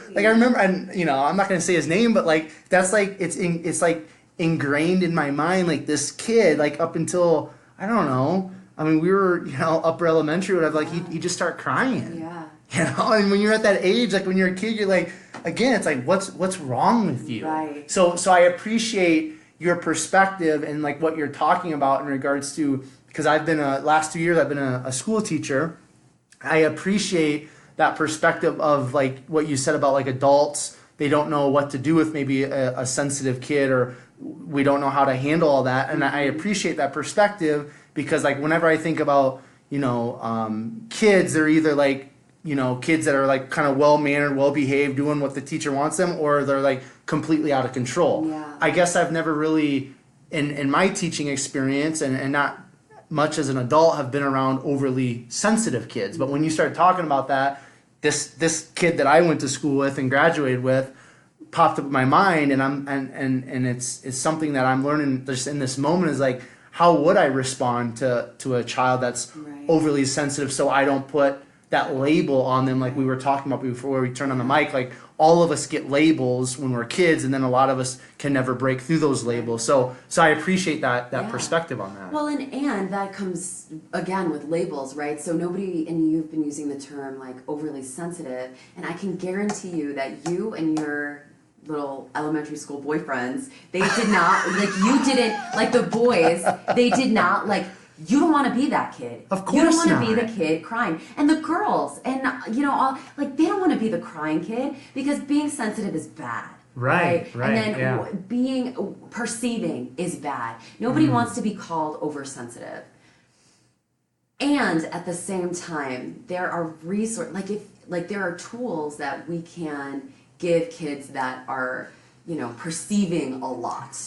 and I'm not gonna say his name, but like that's like it's like ingrained in my mind. Like this kid, like up until I don't know. I mean, we were upper elementary, whatever. Like he just started crying. Yeah. And when you're at that age, like when you're a kid, you're like, again, it's like what's wrong with you? Right. So I appreciate your perspective and like what you're talking about in regards to, because I've been last 2 years I've been a school teacher. I appreciate that perspective of like what you said about like adults, they don't know what to do with maybe a sensitive kid, or we don't know how to handle all that. And I appreciate that perspective, because like whenever I think about kids, they're either like kids that are like kind of well-mannered, well-behaved, doing what the teacher wants them, or they're like completely out of control. Yeah. I guess I've never really, in my teaching experience, and not much as an adult, have been around overly sensitive kids. But when you start talking about that, this kid that I went to school with and graduated with popped up in my mind, and it's something that I'm learning just in this moment, is like, how would I respond to a child that's overly sensitive, so I don't put that label on them, like we were talking about before we turned on the mic. Like all of us get labels when we're kids, and then a lot of us can never break through those labels. So I appreciate that perspective on that. Well, and that comes again with labels, right? So nobody, and you've been using the term like overly sensitive, and I can guarantee you that you and your little elementary school boyfriends, they did not, like you didn't, like the boys, they did not like, you don't want to be that kid. Of course you don't want not. to be the kid crying. And the girls, and all, like they don't want to be the crying kid, because being sensitive is bad. Right. And then perceiving is bad. Nobody wants to be called oversensitive. And at the same time, there are there are tools that we can give kids that are, perceiving a lot.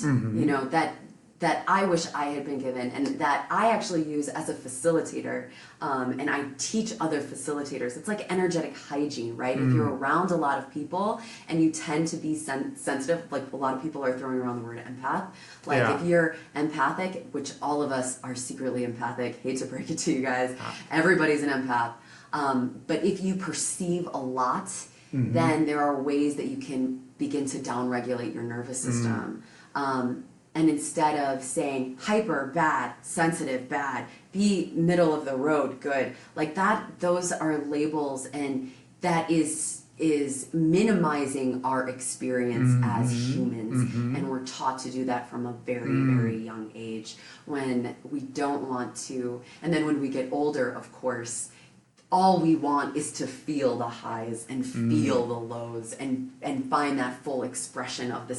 That I wish I had been given, and that I actually use as a facilitator, and I teach other facilitators. It's like energetic hygiene, right? If you're around a lot of people and you tend to be sensitive, like a lot of people are throwing around the word empath. Like if you're empathic, which all of us are secretly empathic, hate to break it to you guys, everybody's an empath. But if you perceive a lot, then there are ways that you can begin to downregulate your nervous system. And instead of saying hyper, bad, sensitive, bad, be middle of the road, good, like that, those are labels, and that is minimizing our experience as humans. And we're taught to do that from a very, very young age, when we don't want to. And then when we get older, of course, all we want is to feel the highs and feel the lows, and find that full expression of the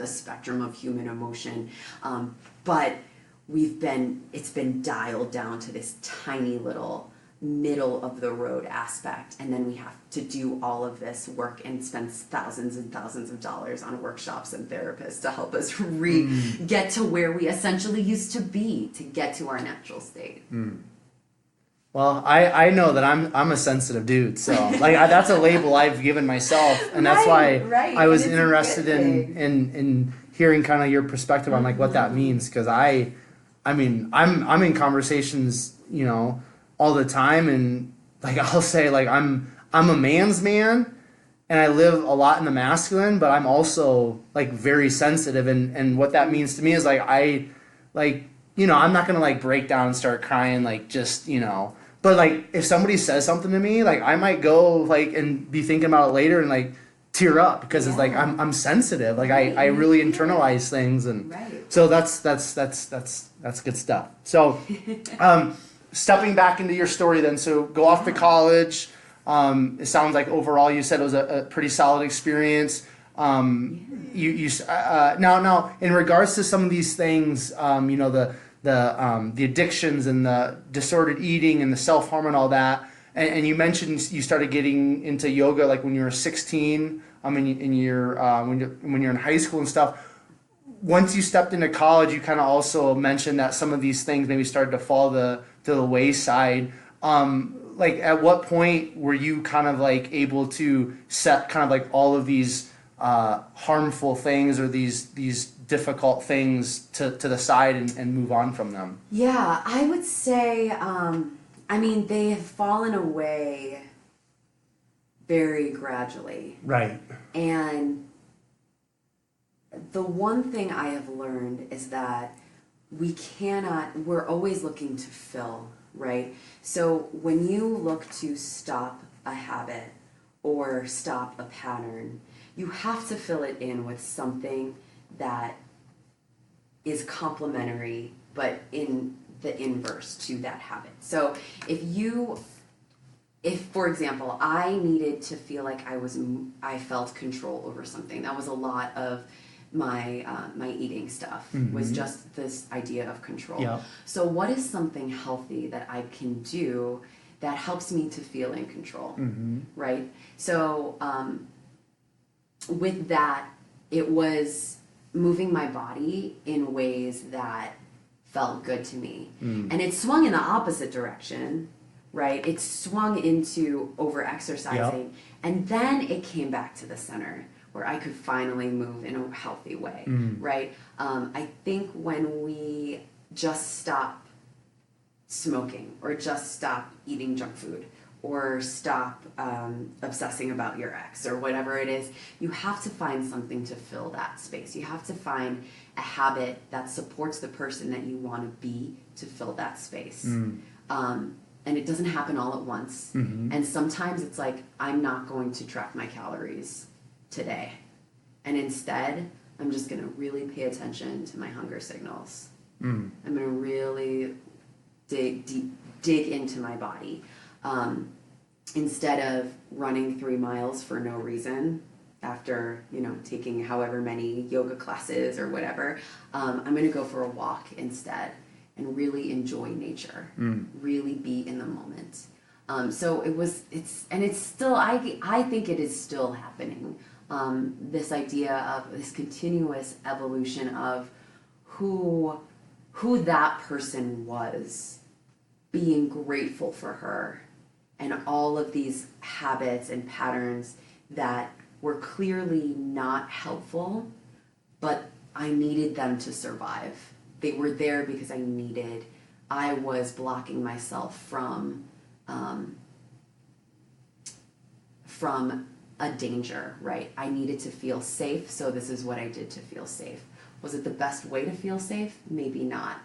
spectrum of human emotion. But it's been dialed down to this tiny little middle of the road aspect, and then we have to do all of this work and spend thousands and thousands of dollars on workshops and therapists to help us get to where we essentially used to be, to get to our natural state. Well, I know that I'm a sensitive dude, so like that's a label I've given myself, and that's why I was interested in hearing kind of your perspective on like what that means, because I mean I'm in conversations all the time, and like I'll say like I'm a man's man, and I live a lot in the masculine, but I'm also like very sensitive, and what that means to me is like I'm not gonna like break down and start crying, like just but like if somebody says something to me, like I might go like and be thinking about it later and like tear up, because it's like I'm sensitive, like I really internalize things, and so that's good stuff. So stepping back into your story then, so go off to college. It sounds like overall you said it was a pretty solid experience. Now in regards to some of these things, the addictions and the disordered eating and the self-harm and all that, and you mentioned you started getting into yoga like when you were 16, when you're in high school and stuff. Once you stepped into college, you kind of also mentioned that some of these things maybe started to fall to the wayside. Like at what point were you kind of like able to set kind of like all of these harmful things or these difficult things to the side and move on from them? Yeah, I would say, they have fallen away very gradually. Right. And the one thing I have learned is that we're always looking to fill, right? So when you look to stop a habit or stop a pattern, you have to fill it in with something that is complementary, but in the inverse to that habit. So if for example, I needed to feel like I felt control over something, that was a lot of my eating stuff, was just this idea of control. Yeah. So what is something healthy that I can do that helps me to feel in control, right? So with that, it was moving my body in ways that felt good to me. And it swung in the opposite direction, right? It swung into over-exercising, and then it came back to the center, where I could finally move in a healthy way, right? I think when we just stop smoking or just stop eating junk food or stop obsessing about your ex or whatever it is, you have to find something to fill that space. You have to find a habit that supports the person that you want to be to fill that space. And it doesn't happen all at once. And sometimes it's like, I'm not going to track my calories today. And instead, I'm just going to really pay attention to my hunger signals. I'm going to really dig into my body. Instead of running 3 miles for no reason after, taking however many yoga classes or whatever, I'm going to go for a walk instead and really enjoy nature, really be in the moment. So it's still, I think it is still happening. This idea of this continuous evolution of who that person was, being grateful for her, and all of these habits and patterns that were clearly not helpful, but I needed them to survive. They were there because I was blocking myself from a danger, right? I needed to feel safe, so this is what I did to feel safe. Was it the best way to feel safe? Maybe not.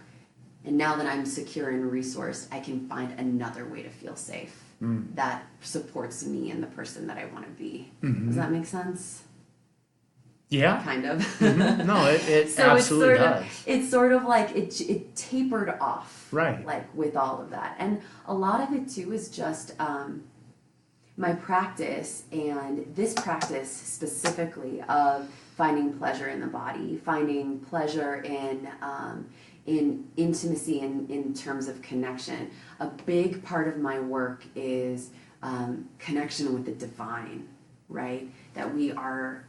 And now that I'm secure and resourced, I can find another way to feel safe that supports me and the person that I want to be. Does that make sense? Yeah. Kind of. No, it so absolutely does. It's sort of like it tapered off. Right. Like with all of that. And a lot of it too is just my practice, and this practice specifically of finding pleasure in the body, finding pleasure in intimacy in terms of connection. A big part of my work is connection with the divine, right? That we are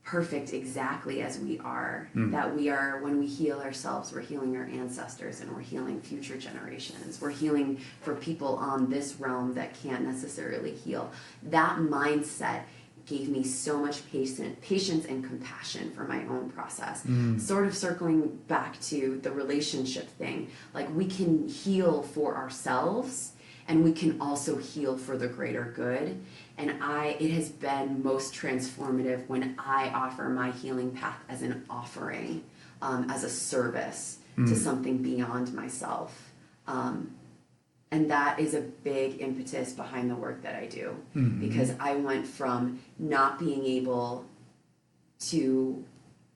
perfect exactly as we are. That we are, when we heal ourselves, we're healing our ancestors and we're healing future generations. We're healing for people on this realm that can't necessarily heal. That mindset gave me so much patience and compassion for my own process. Sort of circling back to the relationship thing. Like, we can heal for ourselves and we can also heal for the greater good. And it has been most transformative when I offer my healing path as an offering, as a service to something beyond myself. And that is a big impetus behind the work that I do, because I went from not being able to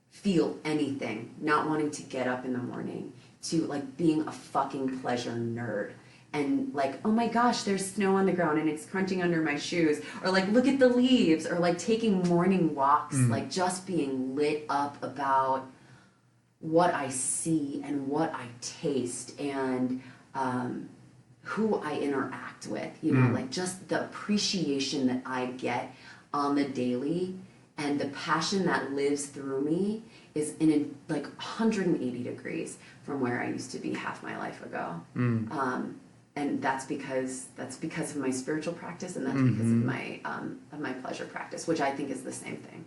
feel anything, not wanting to get up in the morning, to like being a fucking pleasure nerd and like, oh my gosh, there's snow on the ground and it's crunching under my shoes, or like, look at the leaves, or like taking morning walks, like just being lit up about what I see and what I taste and who I interact with, you know, like just the appreciation that I get on the daily and the passion that lives through me is in a, like 180 degrees from where I used to be half my life ago. And that's because of my spiritual practice, and that's because of my pleasure practice, which I think is the same thing.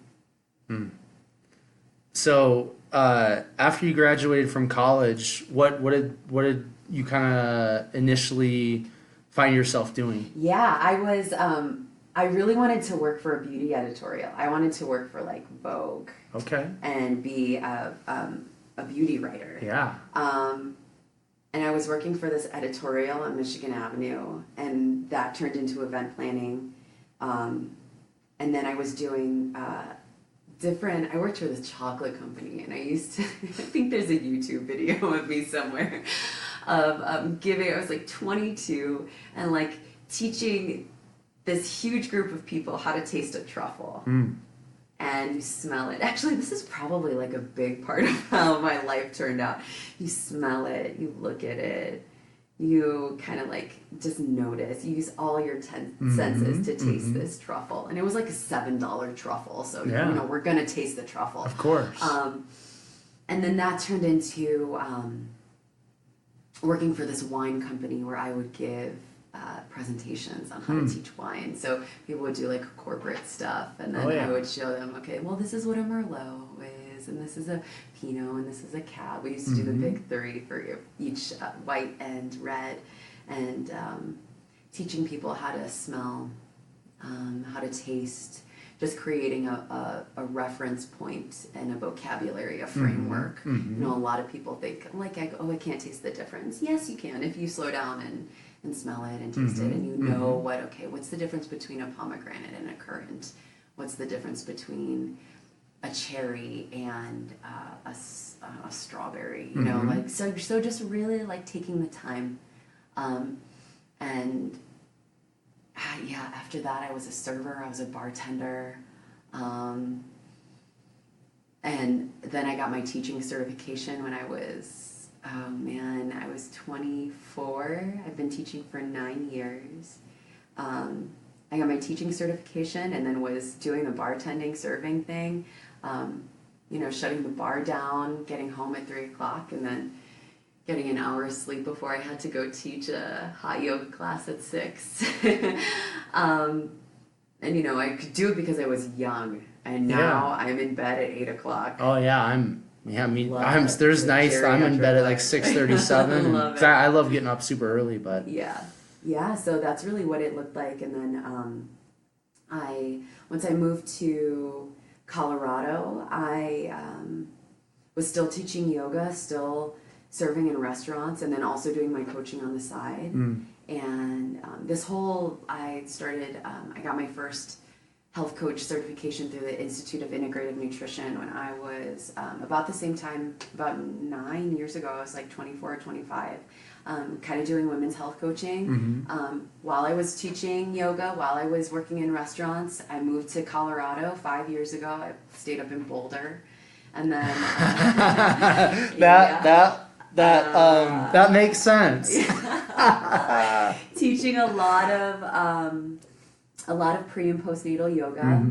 So after you graduated from college, what did you kind of initially find yourself doing? Yeah, I really wanted to work for a beauty editorial. I wanted to work for like Vogue. Okay. And be a beauty writer. Yeah. And I was working for this editorial on Michigan Avenue, and that turned into event planning. And then I was doing I worked for this chocolate company, and I used to, I think there's a YouTube video of me somewhere of I was like 22, and like teaching this huge group of people how to taste a truffle. And you smell it. Actually, this is probably like a big part of how my life turned out. You smell it, you look at it, you kind of like just notice. You use all your senses to taste this truffle. And it was like a $7 truffle, so you know, we're gonna taste the truffle. Of course. And then that turned into working for this wine company where I would give presentations on how to teach wine. So people would do like corporate stuff, and then I would show them, okay, well, this is what a Merlot is, and this is a Pinot, and this is a Cab. We used to do the big three for each white and red, and teaching people how to smell, how to taste, just creating a reference point and a vocabulary, a framework. You know, a lot of people think, like, I can't taste the difference. Yes, you can if you slow down and smell it and taste it, and you know what's the difference between a pomegranate and a currant? What's the difference between a cherry and a strawberry? You know, like so just really like taking the time, and after that I was a server, I was a bartender, and then I got my teaching certification when I was 24. I've been teaching for 9 years. I got my teaching certification and then was doing the bartending, serving thing, you know, shutting the bar down, getting home at 3 o'clock, and then getting an hour's sleep before I had to go teach a hot yoga class at 6. And, you know, I could do it because I was young, and now I'm in bed at 8 o'clock. Oh, yeah, there's nights I'm in bed at like 6:37. I love getting up super early, but so that's really what it looked like. And then once I moved to Colorado, I was still teaching yoga, still serving in restaurants, and then also doing my coaching on the side. And I got my first health coach certification through the Institute of Integrative Nutrition when I was about the same time, about 9 years ago. I was like 24 or 25, kind of doing women's health coaching. While I was teaching yoga, while I was working in restaurants, I moved to Colorado 5 years ago. I stayed up in Boulder, and then that makes sense. Teaching a lot of pre and postnatal yoga.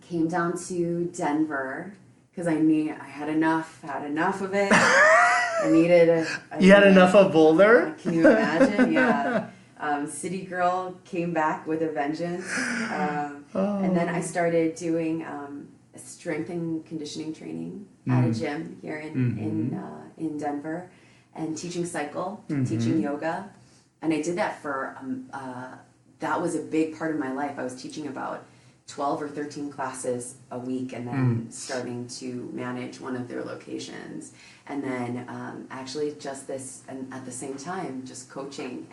Came down to Denver because I had enough of it. You had enough of Boulder? Can you imagine? Yeah. City girl came back with a vengeance. And then I started doing strength and conditioning training at a gym here in Denver, and teaching cycle, teaching yoga. And I did that for, that was a big part of my life. I was teaching about 12 or 13 classes a week, and then starting to manage one of their locations. And then actually just this, and at the same time, just coaching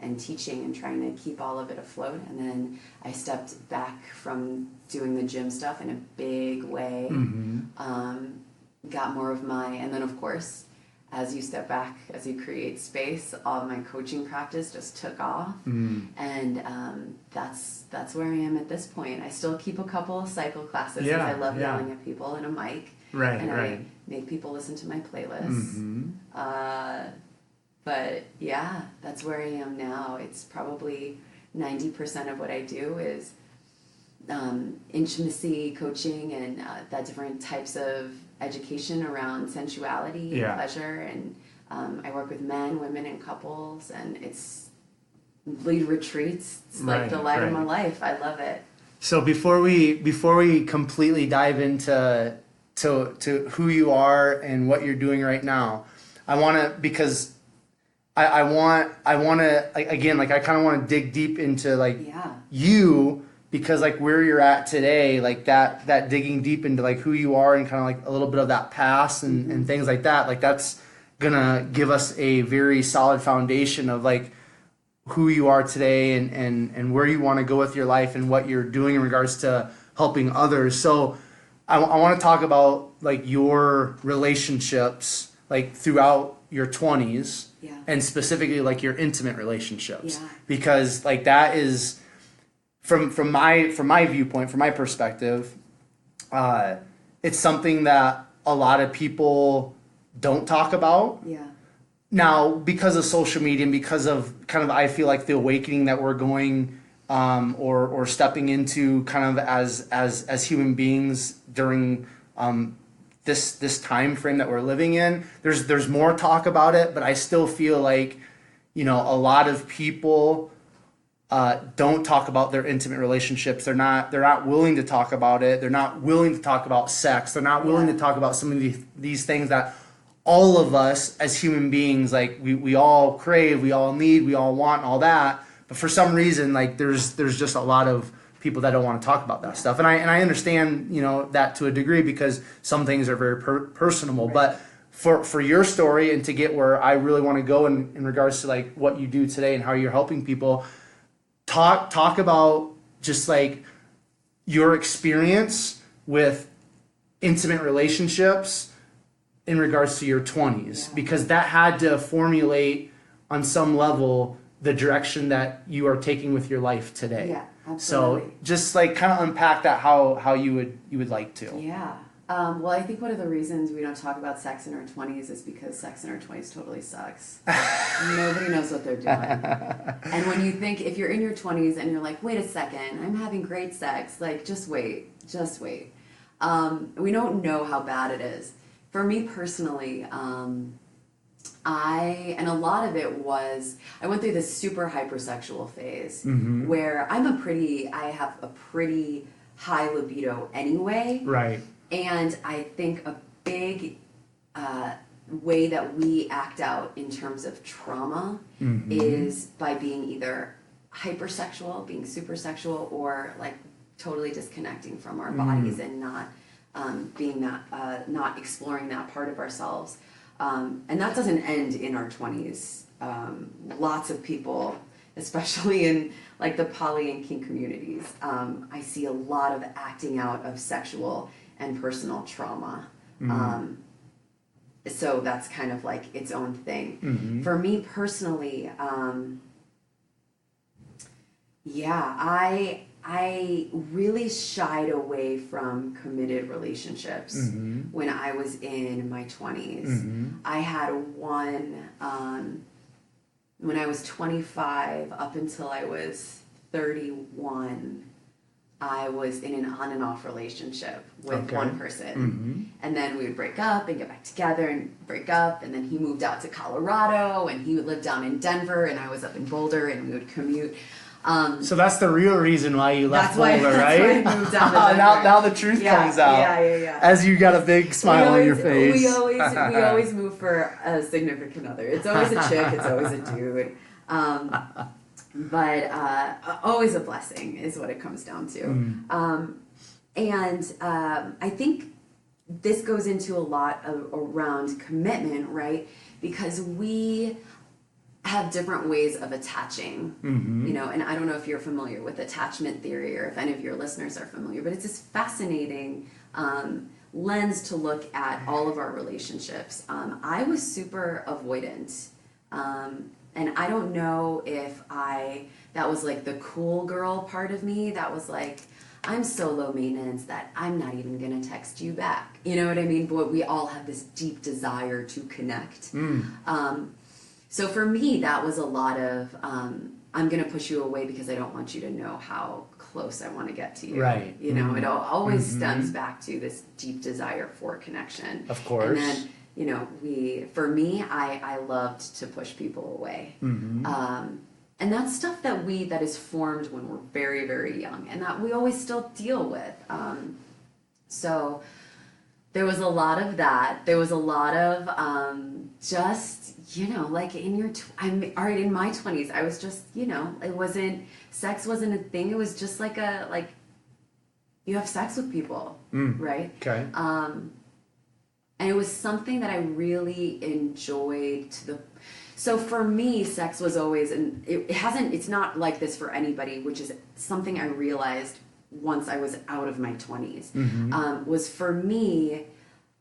and teaching and trying to keep all of it afloat. And then I stepped back from doing the gym stuff in a big way, got more of and then of course, as you step back, as you create space, all my coaching practice just took off. And that's where I am at this point. I still keep a couple of cycle classes because I love yelling at people in a mic. I make people listen to my playlist. But yeah, that's where I am now. It's probably 90% of what I do is intimacy coaching and that different types of education around sensuality and pleasure, and I work with men, women, and couples, and it's lead retreats. It's like the light of my life. I love it. So before we completely dive into to who you are and what you're doing right now, I want to, because I want to, again, like I kind of want to dig deep into like you, because like where you're at today, like that digging deep into like who you are and kind of like a little bit of that past and things like that, like that's gonna give us a very solid foundation of like who you are today and where you want to go with your life and what you're doing in regards to helping others. So I want to talk about like your relationships like throughout your 20s and specifically like your intimate relationships, because like that is from my viewpoint, from my perspective, it's something that a lot of people don't talk about. Now, because of social media and because of kind of, I feel like the awakening that we're going or stepping into kind of as human beings during this time frame that we're living in, there's more talk about it, but I still feel like, you know, a lot of people don't talk about their intimate relationships. They're not willing to talk about it. They're not willing to talk about sex. They're not willing to talk about some of these things that all of us as human beings, like we all crave, we all need, we all want, all that. But for some reason, like there's just a lot of people that don't want to talk about that stuff. And I understand, you know, that to a degree, because some things are very personable. But for your story and to get where I really want to go in regards to like what you do today and how you're helping people, talk about just like your experience with intimate relationships in regards to your 20s, because that had to formulate on some level the direction that you are taking with your life today. Yeah, absolutely. So just like kind of unpack that how you would like to. Yeah. Well, I think one of the reasons we don't talk about sex in our 20s is because sex in our 20s totally sucks. Nobody knows what they're doing. And when you think, if you're in your 20s and you're like, wait a second, I'm having great sex, like, just wait. We don't know how bad it is. For me personally, and a lot of it was, I went through this super hypersexual phase where I have a pretty high libido anyway. Right. And I think a big way that we act out in terms of trauma is by being either hypersexual, being supersexual, or like totally disconnecting from our bodies and not being that, not exploring that part of ourselves. And that doesn't end in our 20s. Lots of people, especially in like the poly and kink communities, I see a lot of acting out of sexual and personal trauma. So that's kind of like its own thing. For me personally, I really shied away from committed relationships when I was in my 20s. I had one when I was 25 up until I was 31. I was in an on and off relationship with one person. And then we would break up and get back together and break up. And then he moved out to Colorado and he would live down in Denver and I was up in Boulder and we would commute. So that's the real reason why you left Boulder, right? That's why I moved down to Denver. now the truth comes out. Yeah. As you got a big smile on your face. We always move for a significant other. It's always a chick. It's always a dude. But always a blessing is what it comes down to. I think this goes into a lot around commitment, right? Because we have different ways of attaching, you know, and I don't know if you're familiar with attachment theory or if any of your listeners are familiar, but it's this fascinating lens to look at all of our relationships. I was super avoidant. And I don't know if that was like the cool girl part of me that was like, I'm so low maintenance that I'm not even going to text you back. You know what I mean? But we all have this deep desire to connect. So for me, that was a lot of, I'm going to push you away because I don't want you to know how close I want to get to you. Right. You know, it always stems back to this deep desire for connection. Of course. And then, you know, for me, I loved to push people away. And that's stuff that is formed when we're very, very young and that we always still deal with. So there was a lot of that. There was a lot of just, you know, like in my 20s, I was just, you know, sex wasn't a thing. It was just like you have sex with people, right? Okay. And it was something that I really enjoyed so for me, sex was always, and it's not like this for anybody, which is something I realized once I was out of my 20s, was for me,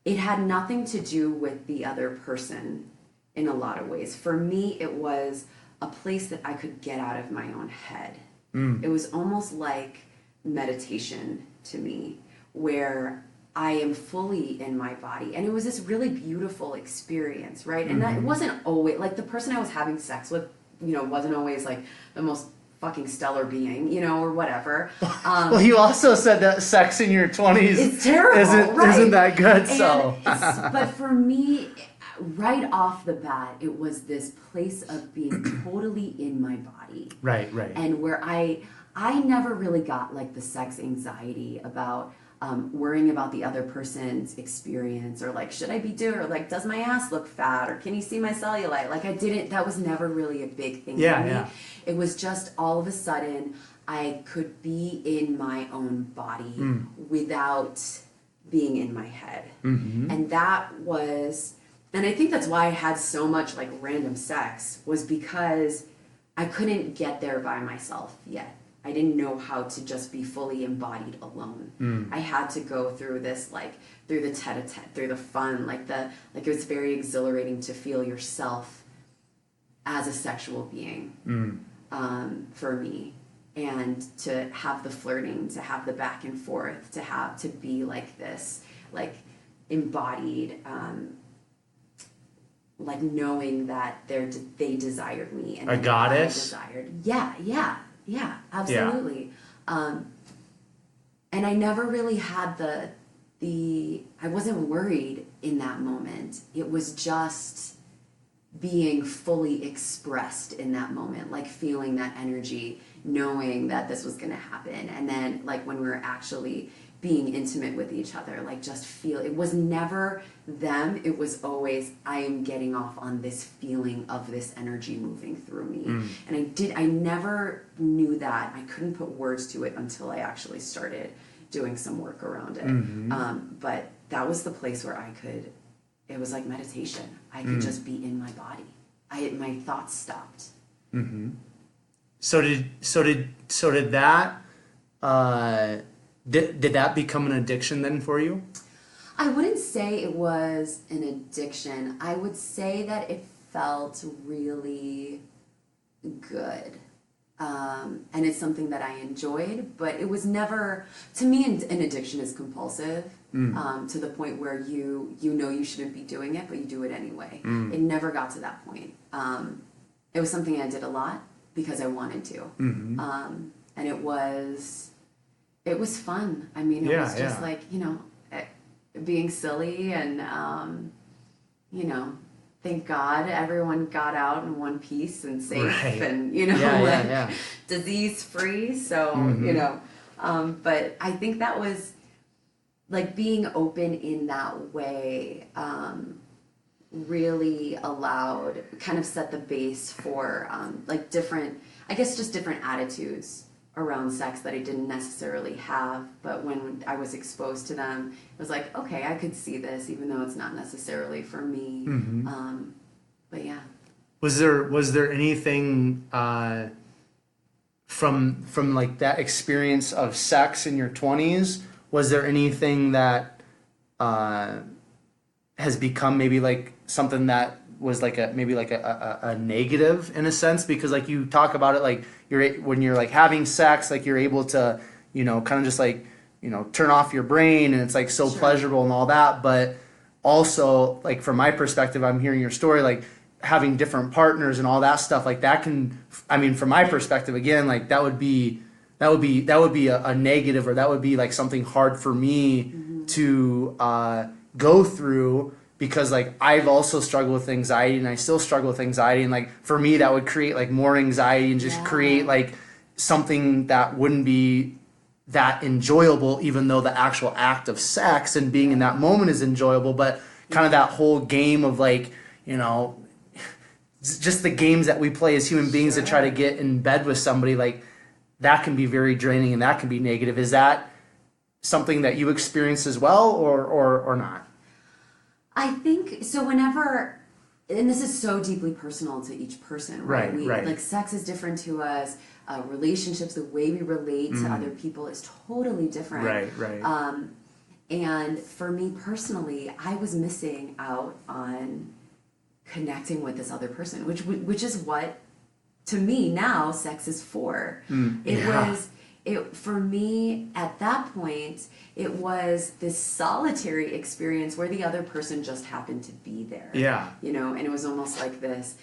it had nothing to do with the other person in a lot of ways. For me, it was a place that I could get out of my own head. It was almost like meditation to me, where I am fully in my body. And it was this really beautiful experience, right? And that it wasn't always, like the person I was having sex with, you know, wasn't always like the most fucking stellar being, you know, or whatever. Well, you also said that sex in your 20s it's terrible, isn't that good, so. But for me, right off the bat, it was this place of being totally in my body. Right. And where I never really got like the sex anxiety about worrying about the other person's experience, or like, should I be doing, or like, does my ass look fat, or can you see my cellulite? Like that was never really a big thing for me. Yeah. It was just all of a sudden I could be in my own body without being in my head. And and I think that's why I had so much like random sex, was because I couldn't get there by myself yet. I didn't know how to just be fully embodied alone. I had to go through this, like, through the tete-a-tete, through the fun, it was very exhilarating to feel yourself as a sexual being, for me. And to have the flirting, to have the back and forth, to be like this, like, embodied, like knowing that they desired me. And a goddess? Yeah, absolutely. Yeah. And I never really had I wasn't worried in that moment. It was just being fully expressed in that moment, like feeling that energy, knowing that this was going to happen. And then like when we were actually being intimate with each other, like just feel, it was never them, it was always, I am getting off on this feeling of this energy moving through me. And I never knew that. I couldn't put words to it until I actually started doing some work around it. But that was the place where it was like meditation. I could just be in my body. My thoughts stopped. So did that, did that become an addiction then for you? I wouldn't say it was an addiction. I would say that it felt really good. And it's something that I enjoyed, but it was never, to me, an addiction is compulsive, to the point where you know you shouldn't be doing it, but you do it anyway. It never got to that point. It was something I did a lot because I wanted to. And it was fun. I mean, it was just like, you know, being silly and, you know, thank God everyone got out in one piece and safe and, you know, disease free. So, you know, but I think that was like being open in that way, really allowed, kind of set the base for, like different attitudes around sex that I didn't necessarily have, but when I was exposed to them, it was like, okay, I could see this, even though it's not necessarily for me. But yeah. Was there anything from like that experience of sex in your 20s? Was there anything that has become maybe like something that was like a negative in a sense, because like you talk about it, like when you're like having sex, like you're able to, kind of just like, turn off your brain, and it's like so pleasurable and all that. But also, like from my perspective, I'm hearing your story, like having different partners and all that stuff, like that can, I mean, from my perspective, again, like that would be a negative, or that would be like something hard for me to go through, because like I've also struggled with anxiety, and I still struggle with anxiety, and like for me that would create like more anxiety and just create like something that wouldn't be that enjoyable, even though the actual act of sex and being in that moment is enjoyable. But kind of that whole game of like, just the games that we play as human beings to try to get in bed with somebody, like that can be very draining, and that can be negative. Is that something that you experience as well, or not? I think so. Whenever, and this is so deeply personal to each person, right? Right. Like sex is different to us. Relationships, the way we relate to other people is totally different. Right. And for me personally, I was missing out on connecting with this other person, which is what, to me now, sex is for. For me at that point, it was this solitary experience where the other person just happened to be there. And it was almost like this.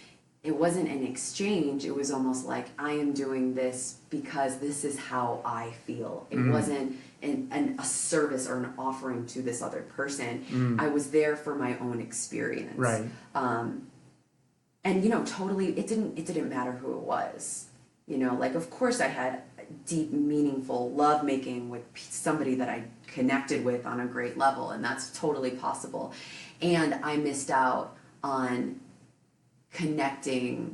It wasn't an exchange. It was almost like, I am doing this because this is how I feel. It wasn't a service or an offering to this other person. I was there for my own experience. Right. And totally, it didn't matter who it was. Like of course I had deep, meaningful love making with somebody that I connected with on a great level, and that's totally possible. And I missed out on connecting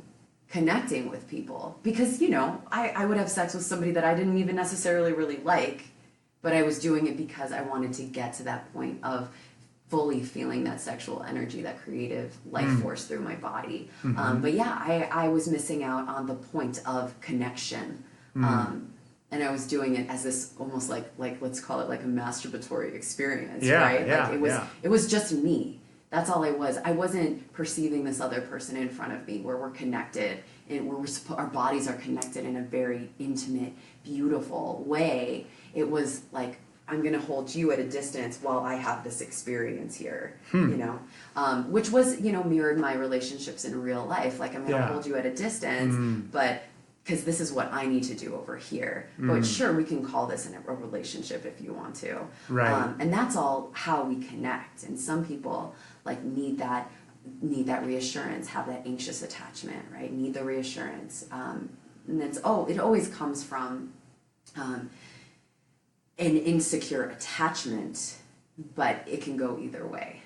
with people because I would have sex with somebody that I didn't even necessarily really like, but I was doing it because I wanted to get to that point of fully feeling that sexual energy, that creative life force through my body. But yeah, I was missing out on the point of connection. And I was doing it as this almost like let's call it like a masturbatory experience, right? Like it was just me. That's all I was. I wasn't perceiving this other person in front of me where we're connected and where our bodies are connected in a very intimate, beautiful way. It was like, I'm going to hold you at a distance while I have this experience here, which was, mirrored my relationships in real life. Like, I'm going to hold you at a distance, but because this is what I need to do over here. But sure, we can call this a relationship if you want to. Right. And that's all how we connect. And some people like need that reassurance, have that anxious attachment, right? Need the reassurance. And it always comes from an insecure attachment, but it can go either way.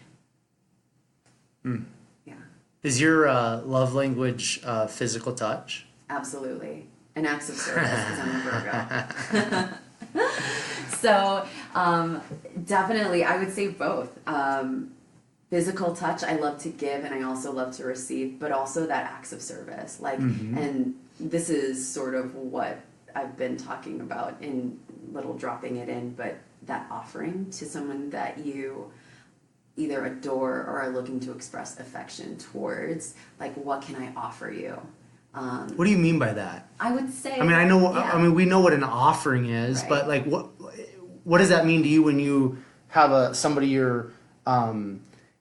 Yeah. Is your love language physical touch? Absolutely. And acts of service, because I'm a Virgo. So definitely, I would say both. Physical touch, I love to give, and I also love to receive, but also that acts of service. Like, and this is sort of what I've been talking about in little dropping it in, but that offering to someone that you either adore or are looking to express affection towards, like, what can I offer you? What do you mean by that? I would say, I mean, I know. Yeah. I mean, we know what an offering is, right. But like, what does that mean to you when you have somebody you're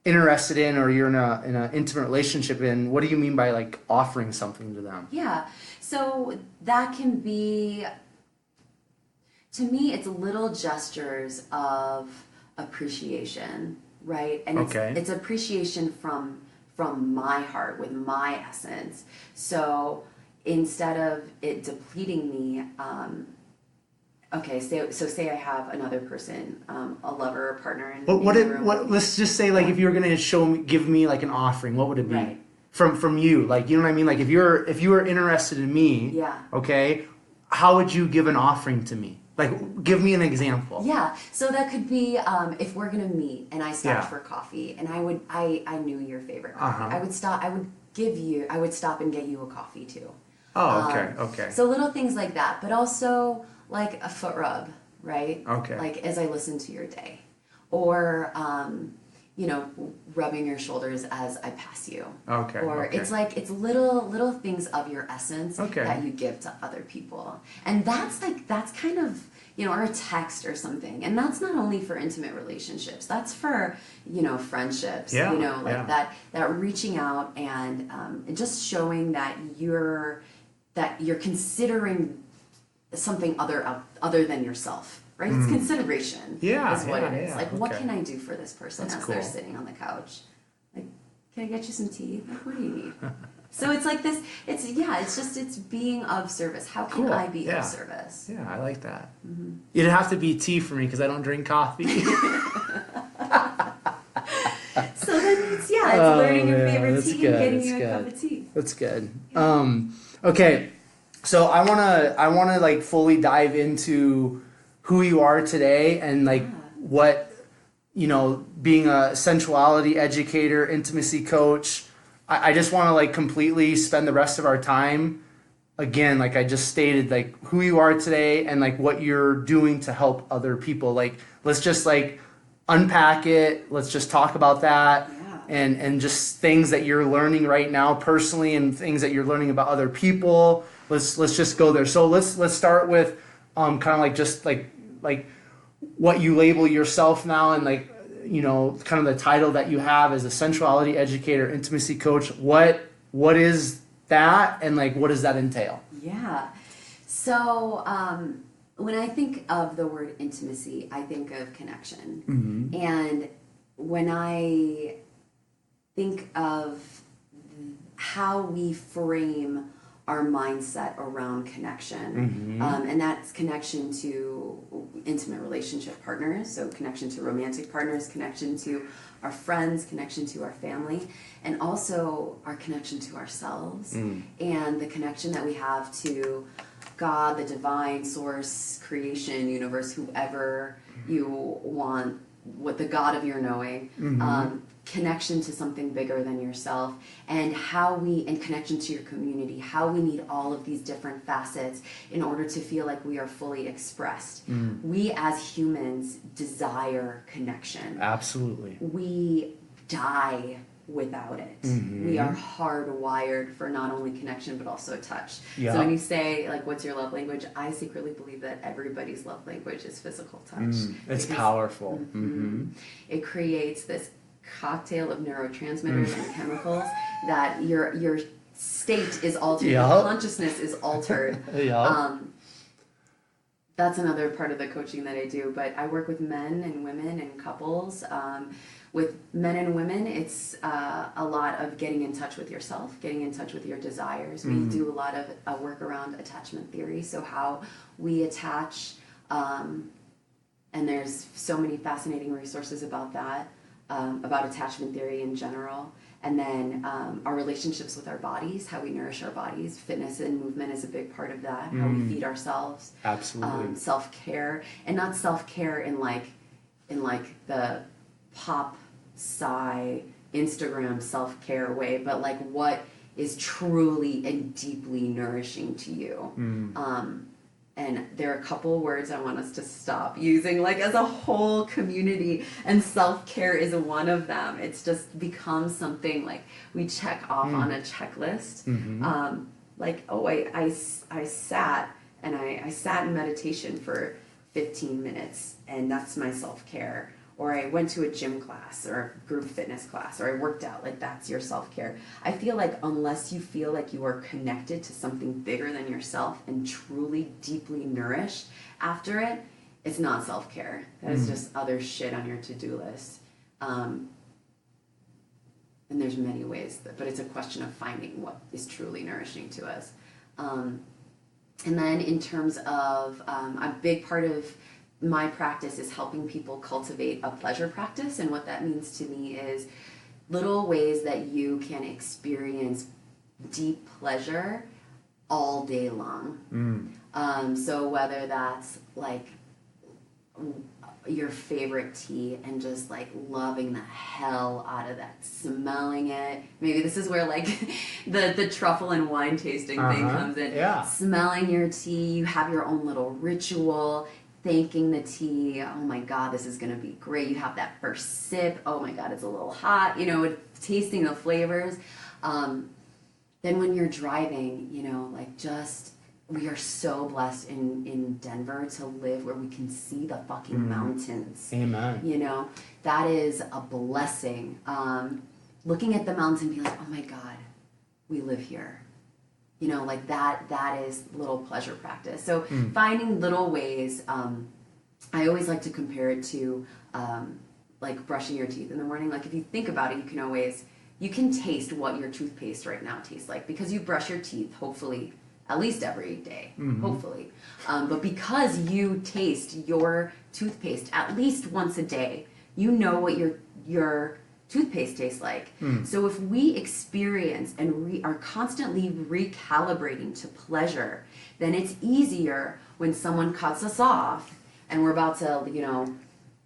interested in, or you're in an intimate relationship in? What do you mean by like offering something to them? Yeah, so that can be, to me, it's little gestures of appreciation, right? And it's appreciation from my heart, with my essence. So instead of it depleting me, say I have another person, a lover or partner in the room. Let's just say, like, if you were gonna give me like an offering, what would it be? Right. From you? Like, you know what I mean? Like, if you were interested in me, yeah. Okay, how would you give an offering to me? Like, give me an example. Yeah, so that could be if we're gonna meet and I stopped for coffee, and I knew your favorite coffee. I would stop and get you a coffee too. Oh, okay. So little things like that, but also like a foot rub, right? Okay. Like as I listen to your day, or rubbing your shoulders as I pass you. Okay. Or it's like it's little things of your essence that you give to other people, and that's kind of or a text or something, and that's not only for intimate relationships. That's for friendships. That reaching out and just showing that you're considering something other than yourself. Right? It's consideration. Is what it is. Like, what can I do for this person they're sitting on the couch? Like, can I get you some tea? Like, what do you need? So it's like this. It's being of service. How can I be of service? Yeah, I like that. Mm-hmm. It'd have to be tea for me because I don't drink coffee. So then it's learning your favorite tea and getting you a cup of tea. That's good. Yeah. Okay, so I wanna like fully dive into who you are today and like what being a sensuality educator, intimacy coach. I just want to like completely spend the rest of our time again, like I just stated, like who you are today and like what you're doing to help other people. Like let's just like unpack it. Let's just talk about that. And just things that you're learning right now personally and things that you're learning about other people. Let's just go there. So let's start with kind of like just like what you label yourself now and like kind of the title that you have as a sensuality educator, intimacy coach. What is that and like what does that entail? Yeah. So when I think of the word intimacy, I think of connection. Mm-hmm. And when I think of how we frame our mindset around connection, and that's connection to intimate relationship partners, so connection to romantic partners, connection to our friends, connection to our family, and also our connection to ourselves, and the connection that we have to God, the divine source, creation, universe, whoever you want, what the God of your knowing, connection to something bigger than yourself, and and connection to your community, how we need all of these different facets in order to feel like we are fully expressed. We as humans desire connection. Absolutely. We die without it. We are hardwired for not only connection but also touch. Yeah. So when you say like what's your love language, I secretly believe that everybody's love language is physical touch. It's powerful. It creates this cocktail of neurotransmitters and chemicals that your state is altered, your consciousness is altered. That's another part of the coaching that I do, but I work with men and women and couples. With men and women, it's a lot of getting in touch with yourself, getting in touch with your desires. We do a lot of work around attachment theory, so how we attach, and there's so many fascinating resources about that, about attachment theory in general. And then our relationships with our bodies, how we nourish our bodies. Fitness and movement is a big part of that, how we feed ourselves. Absolutely. Self-care, and not self-care in like the pop sci Instagram self-care way, but like what is truly and deeply nourishing to you. And there are a couple words I want us to stop using like as a whole community, and self-care is one of them. It's just become something like we check off on a checklist. Like, oh, I sat and I sat in meditation for 15 minutes and that's my self-care. Or I went to a gym class or a group fitness class, or I worked out, like that's your self-care. I feel like unless you feel like you are connected to something bigger than yourself and truly deeply nourished after it, it's not self-care. That is just other shit on your to-do list. And there's many ways, but it's a question of finding what is truly nourishing to us. And then in terms of a big part of my practice is helping people cultivate a pleasure practice, and what that means to me is little ways that you can experience deep pleasure all day long. So whether that's like your favorite tea and just like loving the hell out of that, smelling it. Maybe this is where like the truffle and wine tasting thing comes in. Smelling your tea, you have your own little ritual. thanking the tea. Oh my God, this is going to be great. You have that first sip. Oh my God, it's a little hot. You know, tasting the flavors. Then when you're driving, you know, like just, we are so blessed in Denver to live where we can see the fucking mountains. Amen. You know, that is a blessing. Looking at the mountains and being like, oh my God, we live here. You know, like that is little pleasure practice. So finding little ways, I always like to compare it to like brushing your teeth in the morning. Like if you think about it, you can taste what your toothpaste right now tastes like because you brush your teeth, hopefully, at least every day, hopefully. But because you taste your toothpaste at least once a day, you know what your toothpaste tastes like. So if we experience and are constantly recalibrating to pleasure, then it's easier when someone cuts us off and we're about to, you know,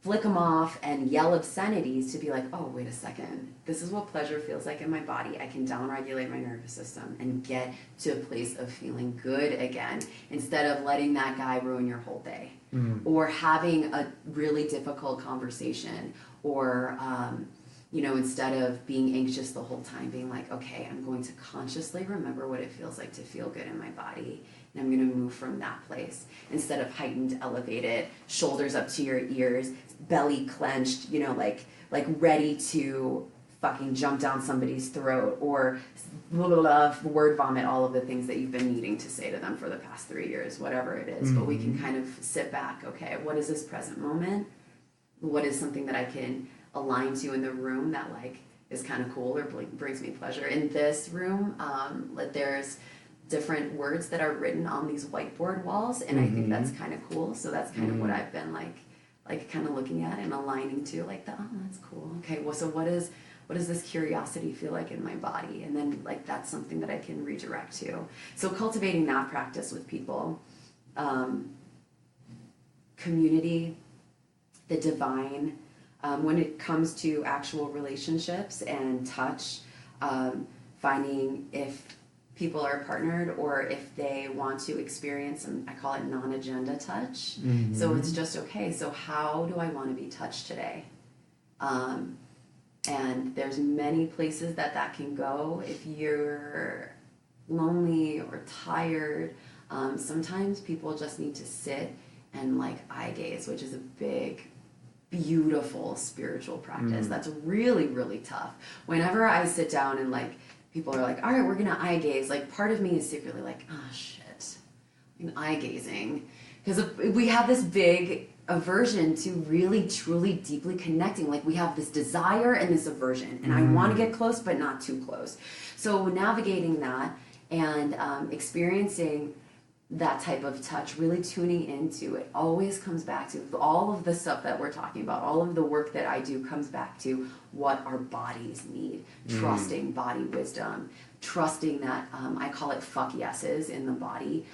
flick them off and yell obscenities to be like, oh, wait a second. This is what pleasure feels like in my body. I can downregulate my nervous system and get to a place of feeling good again instead of letting that guy ruin your whole day or having a really difficult conversation or, you know, instead of being anxious the whole time, being like, okay, I'm going to consciously remember what it feels like to feel good in my body. And I'm going to move from that place instead of heightened, elevated, shoulders up to your ears, belly clenched, you know, like ready to fucking jump down somebody's throat or blah, blah, blah, word vomit all of the things that you've been needing to say to them for the past 3 years, whatever it is. But we can kind of sit back. Okay, what is this present moment? What is something that I can align to in the room that like is kind of cool or brings me pleasure? In this room, there's different words that are written on these whiteboard walls, and I think that's kind of cool. So that's kind of what I've been like kind of looking at and aligning to, like oh, that's cool. Okay, well, so what does this curiosity feel like in my body? And then like that's something that I can redirect to. So cultivating that practice with people, community, the divine. When it comes to actual relationships and touch, finding if people are partnered or if they want to experience some, I call it non-agenda touch. So it's just, okay, so how do I want to be touched today? And there's many places that can go. If you're lonely or tired, sometimes people just need to sit and like eye gaze, which is a big, beautiful spiritual practice. That's really, really tough. Whenever I sit down and like people are like, all right, we're gonna eye gaze, like part of me is secretly like, oh shit, I'm eye gazing, because we have this big aversion to really truly deeply connecting. Like we have this desire and this aversion, and I want to get close but not too close. So navigating that and experiencing that type of touch, really tuning into it, always comes back to all of the stuff that we're talking about. All of the work that I do comes back to what our bodies need. Trusting body wisdom, trusting that, I call it fuck yeses in the body.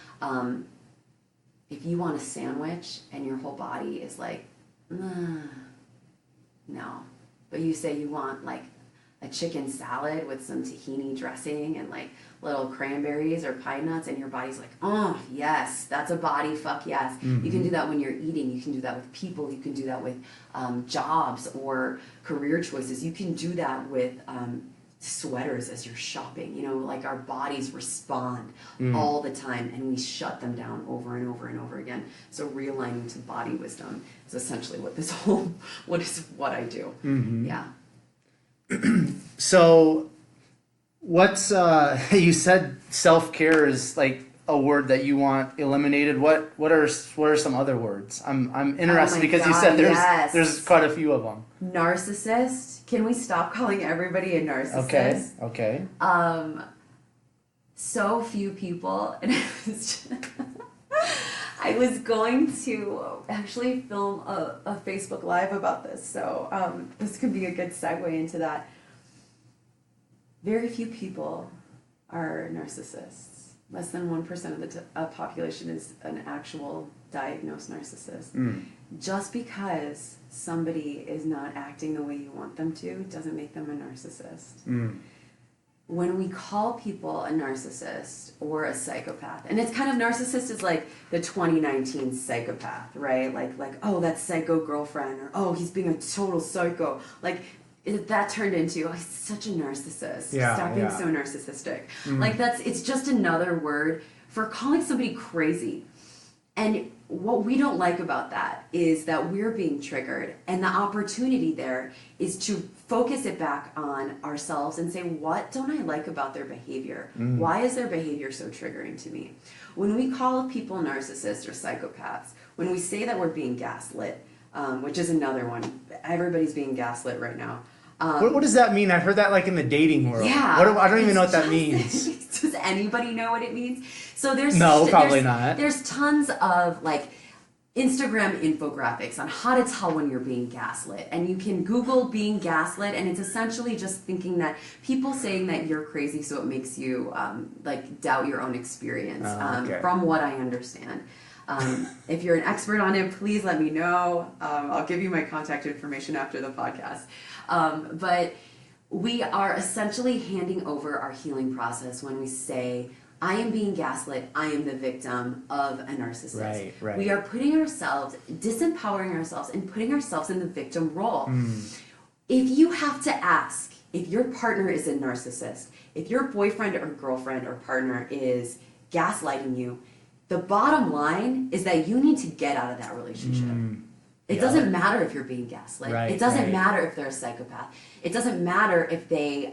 If you want a sandwich and your whole body is like, no, but you say you want like a chicken salad with some tahini dressing and like little cranberries or pine nuts, and your body's like, oh yes, that's a body fuck yes. You can do that when you're eating. You can do that with people. You can do that with jobs or career choices. You can do that with sweaters as you're shopping. You know, like our bodies respond all the time, and we shut them down over and over and over again. So realigning to body wisdom is essentially what this whole what I do. Yeah. So what's you said self-care is like a word that you want eliminated. What are some other words? I'm interested because you said there's quite a few of them. Narcissist. Can we stop calling everybody a narcissist? Okay. So few people, and I was going to actually film a Facebook Live about this, so this could be a good segue into that. Very few people are narcissists. Less than 1% of the population is an actual diagnosed narcissist. Just because somebody is not acting the way you want them to doesn't make them a narcissist. when we call people a narcissist or a psychopath, and it's kind of, narcissist is like the 2019 psychopath, right? Like, oh, that psycho girlfriend, or oh, he's being a total psycho. Like, that turned into, oh, he's such a narcissist. Stop being so narcissistic. Like, it's just another word for calling somebody crazy. And what we don't like about that is that we're being triggered, and the opportunity there is to focus it back on ourselves and say, what don't I like about their behavior? Why is their behavior so triggering to me? When we call people narcissists or psychopaths, when we say that we're being gaslit, which is another one, everybody's being gaslit right now. What does that mean? I've heard that like in the dating world. Yeah. I don't even know what that means. Does anybody know what it means? So probably not. There's tons of like Instagram infographics on how to tell when you're being gaslit, and you can Google being gaslit, and it's essentially just thinking that people saying that you're crazy, so it makes you like doubt your own experience. From what I understand. If you're an expert on it, please let me know. I'll give you my contact information after the podcast. But we are essentially handing over our healing process when we say, I am being gaslit, I am the victim of a narcissist. Right. We are putting ourselves, disempowering ourselves, and putting ourselves in the victim role. If you have to ask, if your partner is a narcissist, if your boyfriend or girlfriend or partner is gaslighting you, the bottom line is that you need to get out of that relationship. It doesn't matter if you're being gaslit. It doesn't matter if they're a psychopath. It doesn't matter if they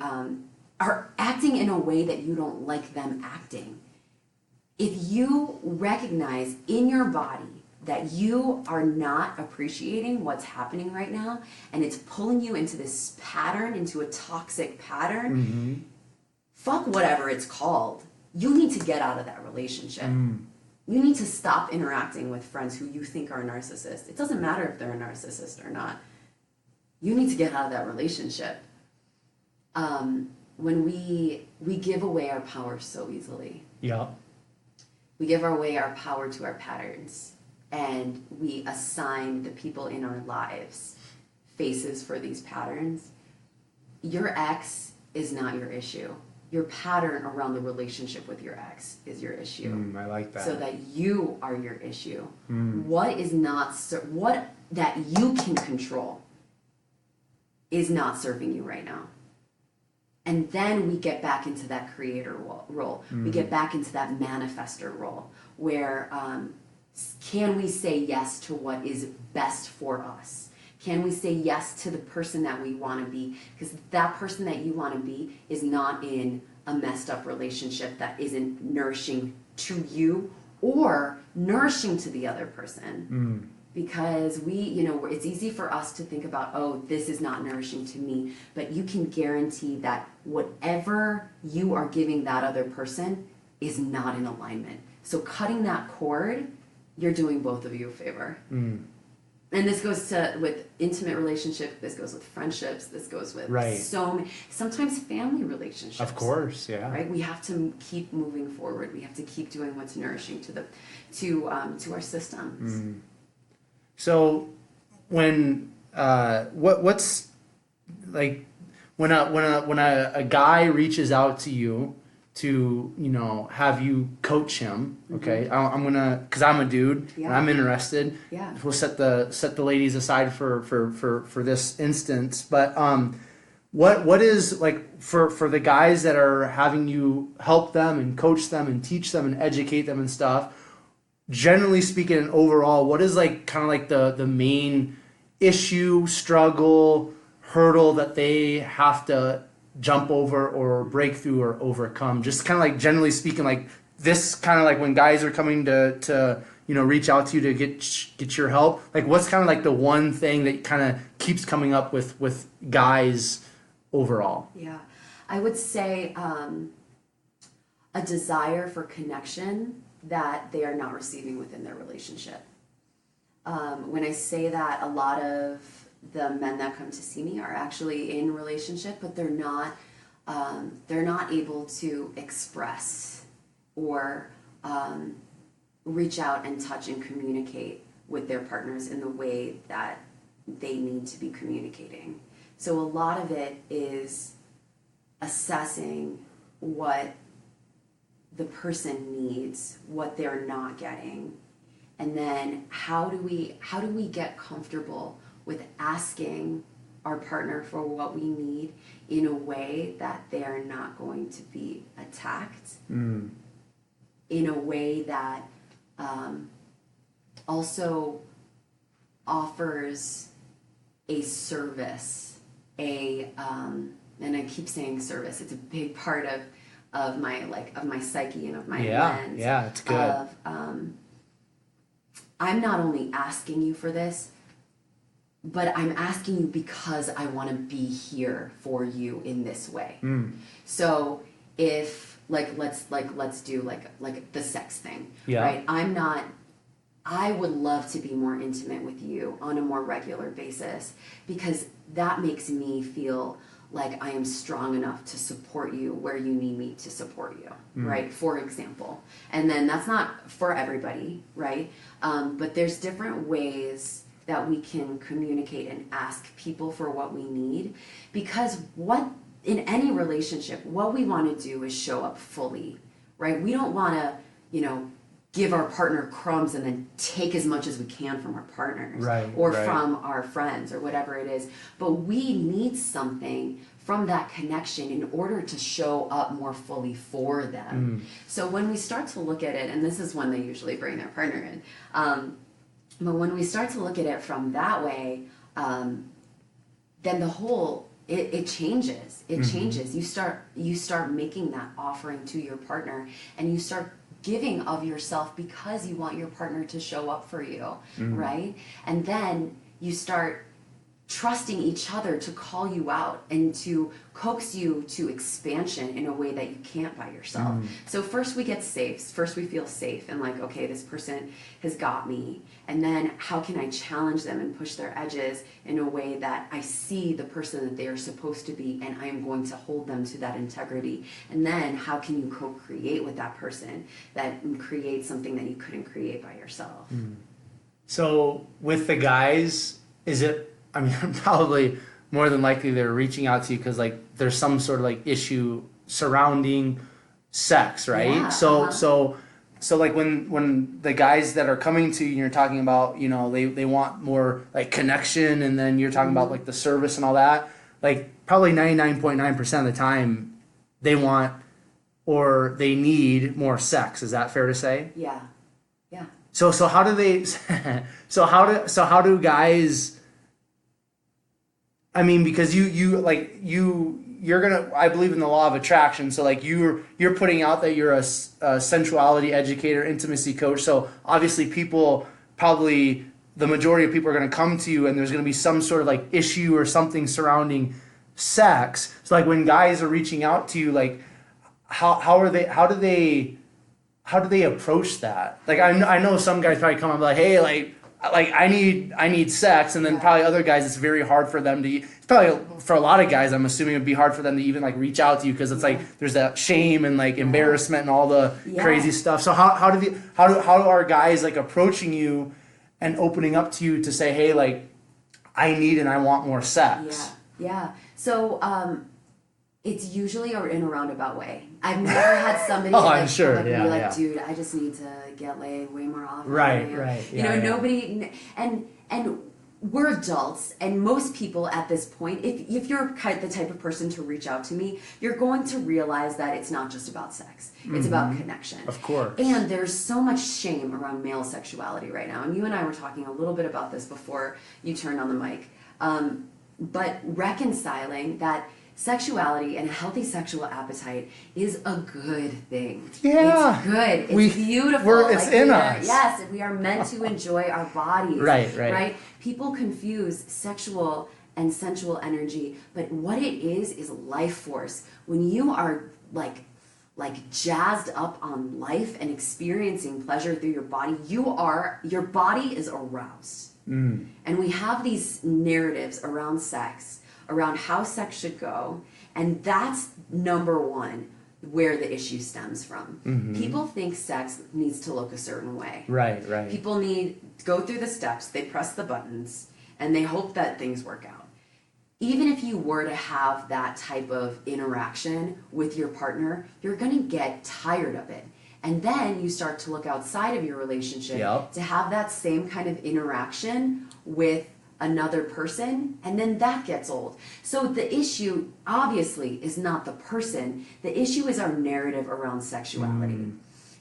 are acting in a way that you don't like them acting. If you recognize in your body that you are not appreciating what's happening right now, and it's pulling you into this pattern, into a toxic pattern, fuck whatever it's called, you need to get out of that relationship. You need to stop interacting with friends who you think are narcissists. It doesn't matter if they're a narcissist or not. You need to get out of that relationship. When we give away our power so easily. Yeah. We give away our power to our patterns, and we assign the people in our lives faces for these patterns. Your ex is not your issue. Your pattern around the relationship with your ex is your issue. I like that. So that you are your issue. What is not what that you can control is not serving you right now. And then we get back into that creator role. We get back into that manifester role where can we say yes to what is best for us? Can we say yes to the person that we want to be? Because that person that you want to be is not in a messed up relationship that isn't nourishing to you or nourishing to the other person. Because it's easy for us to think about, oh, this is not nourishing to me. But you can guarantee that whatever you are giving that other person is not in alignment. So cutting that cord, you're doing both of you a favor. And this goes with intimate relationships, this goes with friendships, this goes with so many, sometimes family relationships. Of course, yeah. Right? We have to keep moving forward. We have to keep doing what's nourishing to our systems. So when what's like when a guy reaches out to you to have you coach him, okay? I'm gonna, because I'm a dude and I'm interested. Yeah. We'll set the ladies aside for this instance, but what is like for the guys that are having you help them and coach them and teach them and educate them and stuff, generally speaking and overall, what is like kind of like the main issue, struggle, hurdle that they have to jump over or break through or overcome? Just kind of like generally speaking, like this kind of like when guys are coming to reach out to you to get your help, like what's kind of like the one thing that kind of keeps coming up with guys overall? Yeah, I would say a desire for connection that they are not receiving within their relationship. When I say that, a lot of the men that come to see me are actually in relationship, but they're not able to express or reach out and touch and communicate with their partners in the way that they need to be communicating. So a lot of it is assessing what the person needs, what they're not getting, and then how do we get comfortable with asking our partner for what we need in a way that they are not going to be attacked, in a way that also offers a service, and I keep saying service, it's a big part of my psyche and of my lens. Yeah, it's good. Of, I'm not only asking you for this, but I'm asking you because I want to be here for you in this way. So if let's do like the sex thing, right? I would love to be more intimate with you on a more regular basis because that makes me feel like I am strong enough to support you where you need me to support you, right? For example. And then that's not for everybody, right? But there's different ways that we can communicate and ask people for what we need, because in any relationship, what we want to do is show up fully, right? We don't want to, give our partner crumbs and then take as much as we can from our partners, or from our friends or whatever it is. But we need something from that connection in order to show up more fully for them. So when we start to look at it, and this is when they usually bring their partner in, but when we start to look at it from that way, then the whole, it changes. It changes. You start making that offering to your partner, and you start giving of yourself because you want your partner to show up for you, right? And then you start trusting each other to call you out and to coax you to expansion in a way that you can't by yourself. So first we get safe. First we feel safe and like, okay, this person has got me. And then how can I challenge them and push their edges in a way that I see the person that they are supposed to be, and I am going to hold them to that integrity. And then how can you co-create with that person that create something that you couldn't create by yourself? So with the guys, probably more than likely they're reaching out to you because like there's some sort of like issue surrounding sex, right? Yeah, So like when the guys that are coming to you and you're talking about, they want more like connection, and then you're talking about like the service and all that, like probably 99.9% of the time they want or they need more sex. Is that fair to say? Yeah. So how do they how do guys, because you're gonna, I believe in the law of attraction. So like you're putting out that you're a sensuality educator, intimacy coach. So obviously probably the majority of people are gonna come to you, and there's gonna be some sort of like issue or something surrounding sex. So like when guys are reaching out to you, like how do they approach that? Like I know some guys probably come up like, hey, like I need sex, and then probably other guys it's very hard for them to. It's probably for a lot of guys, I'm assuming it'd be hard for them to even like reach out to you because it's like there's that shame and like embarrassment and all the crazy stuff. So how are guys like approaching you and opening up to you to say, hey, like I need and I want more sex? Yeah. So it's usually in a roundabout way. I've never had somebody be like, dude, I just need to get laid way more often. Right. Nobody, and we're adults, and most people at this point, if you're the type of person to reach out to me, you're going to realize that it's not just about sex. It's about connection. Of course. And there's so much shame around male sexuality right now. And you and I were talking a little bit about this before you turned on the mic. But reconciling that sexuality and a healthy sexual appetite is a good thing. Yeah. It's good. It's beautiful. It's in us. Yes, we are meant to enjoy our bodies. Right. People confuse sexual and sensual energy, but what it is life force. When you are like jazzed up on life and experiencing pleasure through your body, your body is aroused. And we have these narratives around sex, around how sex should go, and that's number one where the issue stems from. People think sex needs to look a certain way. Right. People go through the steps, they press the buttons, and they hope that things work out. even if you were to have that type of interaction with your partner, you're going to get tired of it. And then you start to look outside of your relationship to have that same kind of interaction with another person, and then that gets old. So the issue, obviously, is not the person. The issue is our narrative around sexuality.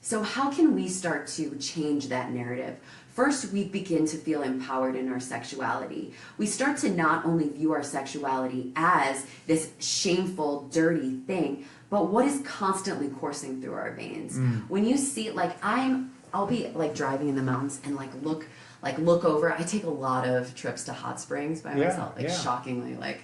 So how can we start to change that narrative? First, we begin to feel empowered in our sexuality. We start to not only view our sexuality as this shameful, dirty thing, but what is constantly coursing through our veins. When you see, like, I'll be like driving in the mountains and look over. I take a lot of trips to hot springs by myself, shockingly, like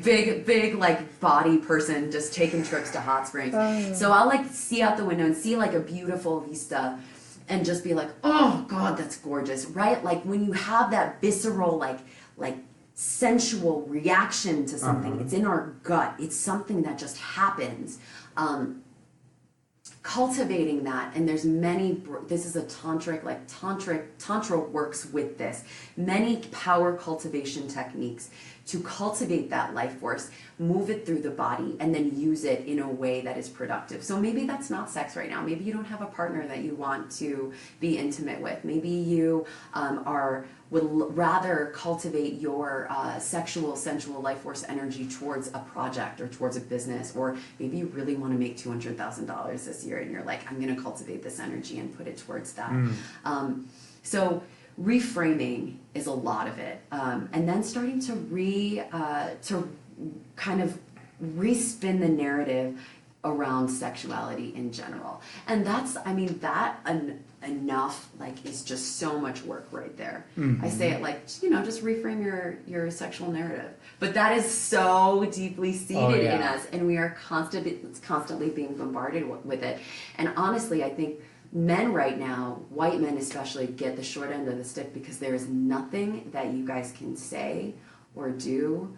big like body person just taking trips to hot springs. So I'll like see out the window and see like a beautiful vista and just be like, oh God, that's gorgeous, right? Like when you have that visceral, like sensual reaction to something, it's in our gut. It's something that just happens. Cultivating that, and there's many, this is a tantra works with this, many power cultivation techniques to cultivate that life force, move it through the body, and then use it in a way that is productive. So maybe that's not sex right now. Maybe you don't have a partner that you want to be intimate with. Maybe you would rather cultivate your sexual, sensual life force energy towards a project or towards a business, or maybe you really want to make $200,000 this year and you're like, I'm going to cultivate this energy and put it towards that. So reframing is a lot of it, and then starting to kind of respin the narrative around sexuality in general. And that's, I mean, that enough, like, is just so much work right there. I say it like, you know, just reframe your sexual narrative. But that is so deeply seated in us, and we are constantly being bombarded with it. And honestly, I think men right now, white men especially, get the short end of the stick because there is nothing that you guys can say or do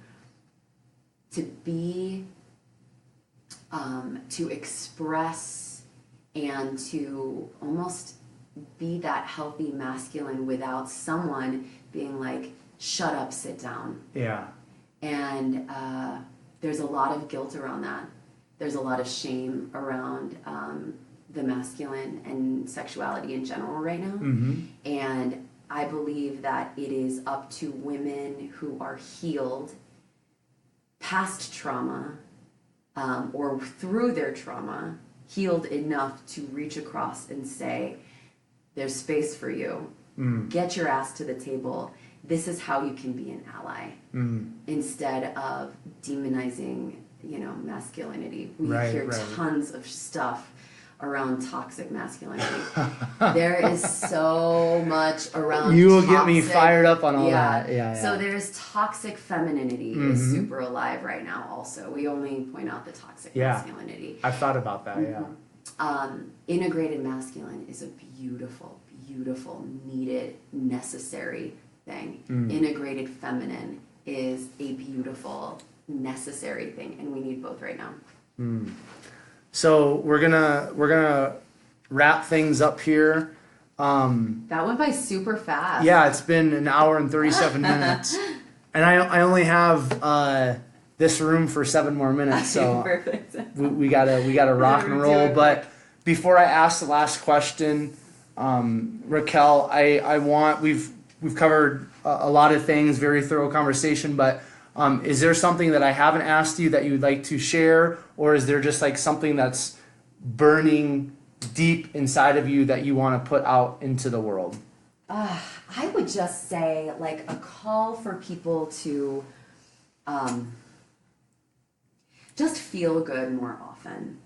to be to express and to almost be that healthy masculine without someone being like, shut up, sit down. Yeah. And there's a lot of guilt around that. There's a lot of shame around the masculine and sexuality in general right now. And I believe that it is up to women who are healed past trauma, or through their trauma, healed enough to reach across and say, there's space for you. Get your ass to the table. This is how you can be an ally. Instead of demonizing, you know, masculinity. We hear tons of stuff around toxic masculinity. There is so much around you will get me fired up on all that. So there's toxic femininity is super alive right now also. We only point out the toxic masculinity. I've thought about that, Integrated masculine is a beautiful, needed, necessary thing. Integrated feminine is a beautiful, necessary thing, and we need both right now. So we're gonna wrap things up here. That went by super fast. Yeah, it's been an hour and 37 minutes, and I only have this room for 7 more minutes. So Perfect. we gotta rock and roll. But before I ask the last question, Raquel, we've covered a lot of things, very thorough conversation, but. Is there something that I haven't asked you that you'd like to share, or is there just like something that's burning deep inside of you that you want to put out into the world? I would just say like a call for people to just feel good more often.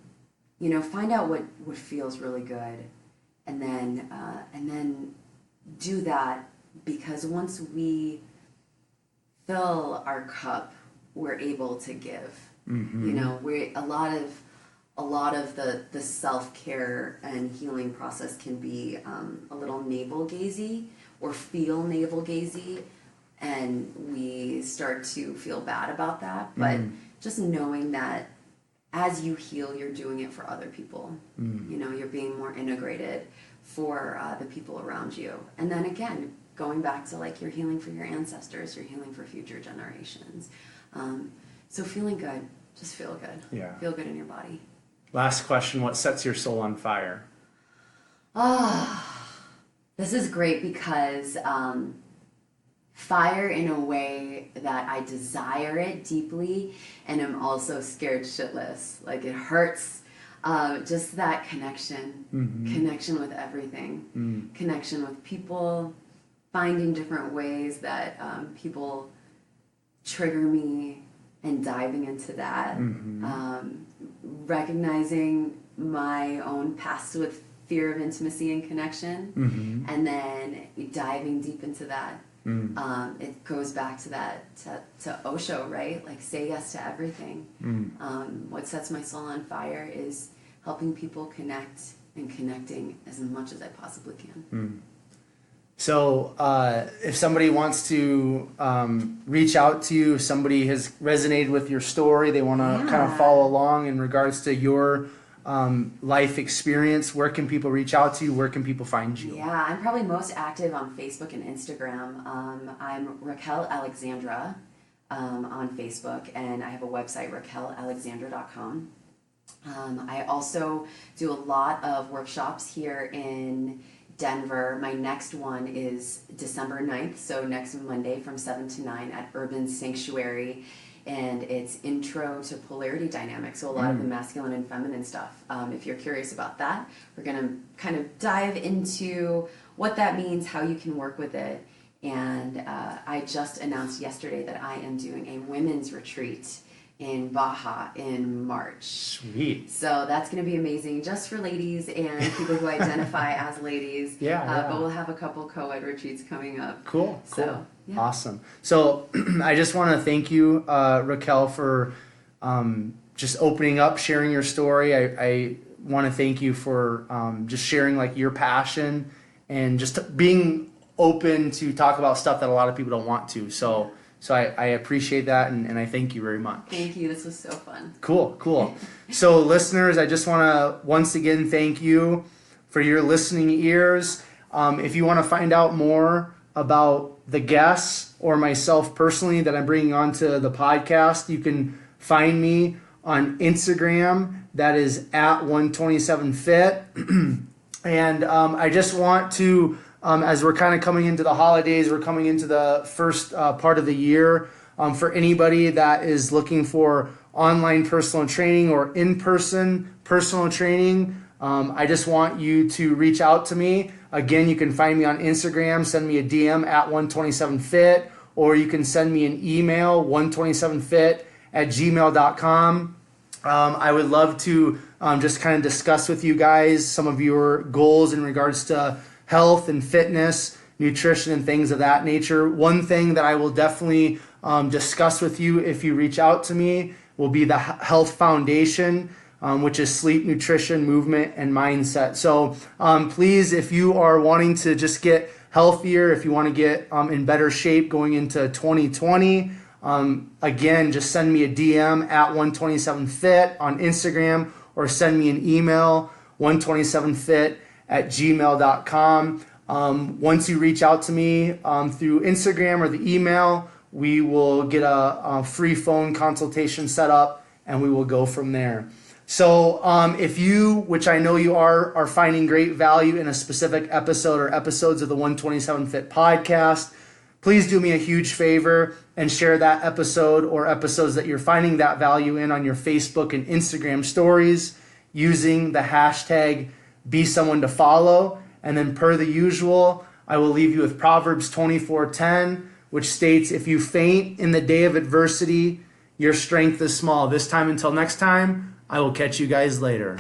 You know, find out what feels really good, and then do that, because once we fill our cup, we're able to give. You know, a lot of the self-care and healing process can be a little navel-gazy or feel navel-gazy, and we start to feel bad about that. But just knowing that as you heal, you're doing it for other people. You know, you're being more integrated for the people around you. And then again, going back to like you're healing for your ancestors, you're healing for future generations. So feeling good, just feel good. Yeah. Feel good in your body. Last question, what sets your soul on fire? This is great because fire in a way that I desire it deeply, and I'm also scared shitless. Like it hurts. Just that connection, connection with everything, connection with people, finding different ways that people trigger me and diving into that, recognizing my own past with fear of intimacy and connection, and then diving deep into that. It goes back to that, to Osho, right? Like say yes to everything. What sets my soul on fire is helping people connect and connecting as much as I possibly can. So if somebody wants to reach out to you, if somebody has resonated with your story, they want to kind of follow along in regards to your life experience, where can people reach out to you? Where can people find you? Yeah, I'm probably most active on Facebook and Instagram. I'm Raquel Alexandra on Facebook, and I have a website, raquelalexandra.com. I also do a lot of workshops here in Denver. My next one is December 9th, so next Monday from 7 to 9 at Urban Sanctuary, and it's Intro to Polarity Dynamics, so a lot of the masculine and feminine stuff. If you're curious about that, we're going to kind of dive into what that means, how you can work with it, and I just announced yesterday that I am doing a women's retreat in Baja in March. Sweet. So that's going to be amazing, just for ladies and people who identify as ladies. But we'll have a couple co-ed retreats coming up. Cool. So, yeah. Awesome. So I just want to thank you, Raquel, for just opening up, sharing your story. I want to thank you for just sharing like your passion and just being open to talk about stuff that a lot of people don't want to. So I appreciate that, and I thank you very much. Thank you. This was so fun. Cool. So listeners, I just want to once again thank you for your listening ears. If you want to find out more about the guests or myself personally that I'm bringing onto the podcast, you can find me on Instagram. That is at 127fit. And I just want to, as we're kind of coming into the holidays, we're coming into the first part of the year, for anybody that is looking for online personal training or in-person personal training, I just want you to reach out to me. Again, you can find me on Instagram, send me a DM at 127fit, or you can send me an email, 127fit@gmail.com. I would love to just kind of discuss with you guys some of your goals in regards to health and fitness, nutrition, and things of that nature. One thing that I will definitely discuss with you if you reach out to me will be the Health Foundation, which is sleep, nutrition, movement, and mindset. So please, if you are wanting to just get healthier, if you want to get in better shape going into 2020, again, just send me a DM at 127fit on Instagram, or send me an email, 127fit@gmail.com. Once you reach out to me through Instagram or the email, we will get a free phone consultation set up, and we will go from there. So if you, which I know you are finding great value in a specific episode or episodes of the 127fit podcast, please do me a huge favor and share that episode or episodes that you're finding that value in on your Facebook and Instagram stories using the hashtag #BeSomeoneToFollow. And then per the usual, I will leave you with Proverbs 24:10, which states, if you faint in the day of adversity, your strength is small. This time until next time, I will catch you guys later.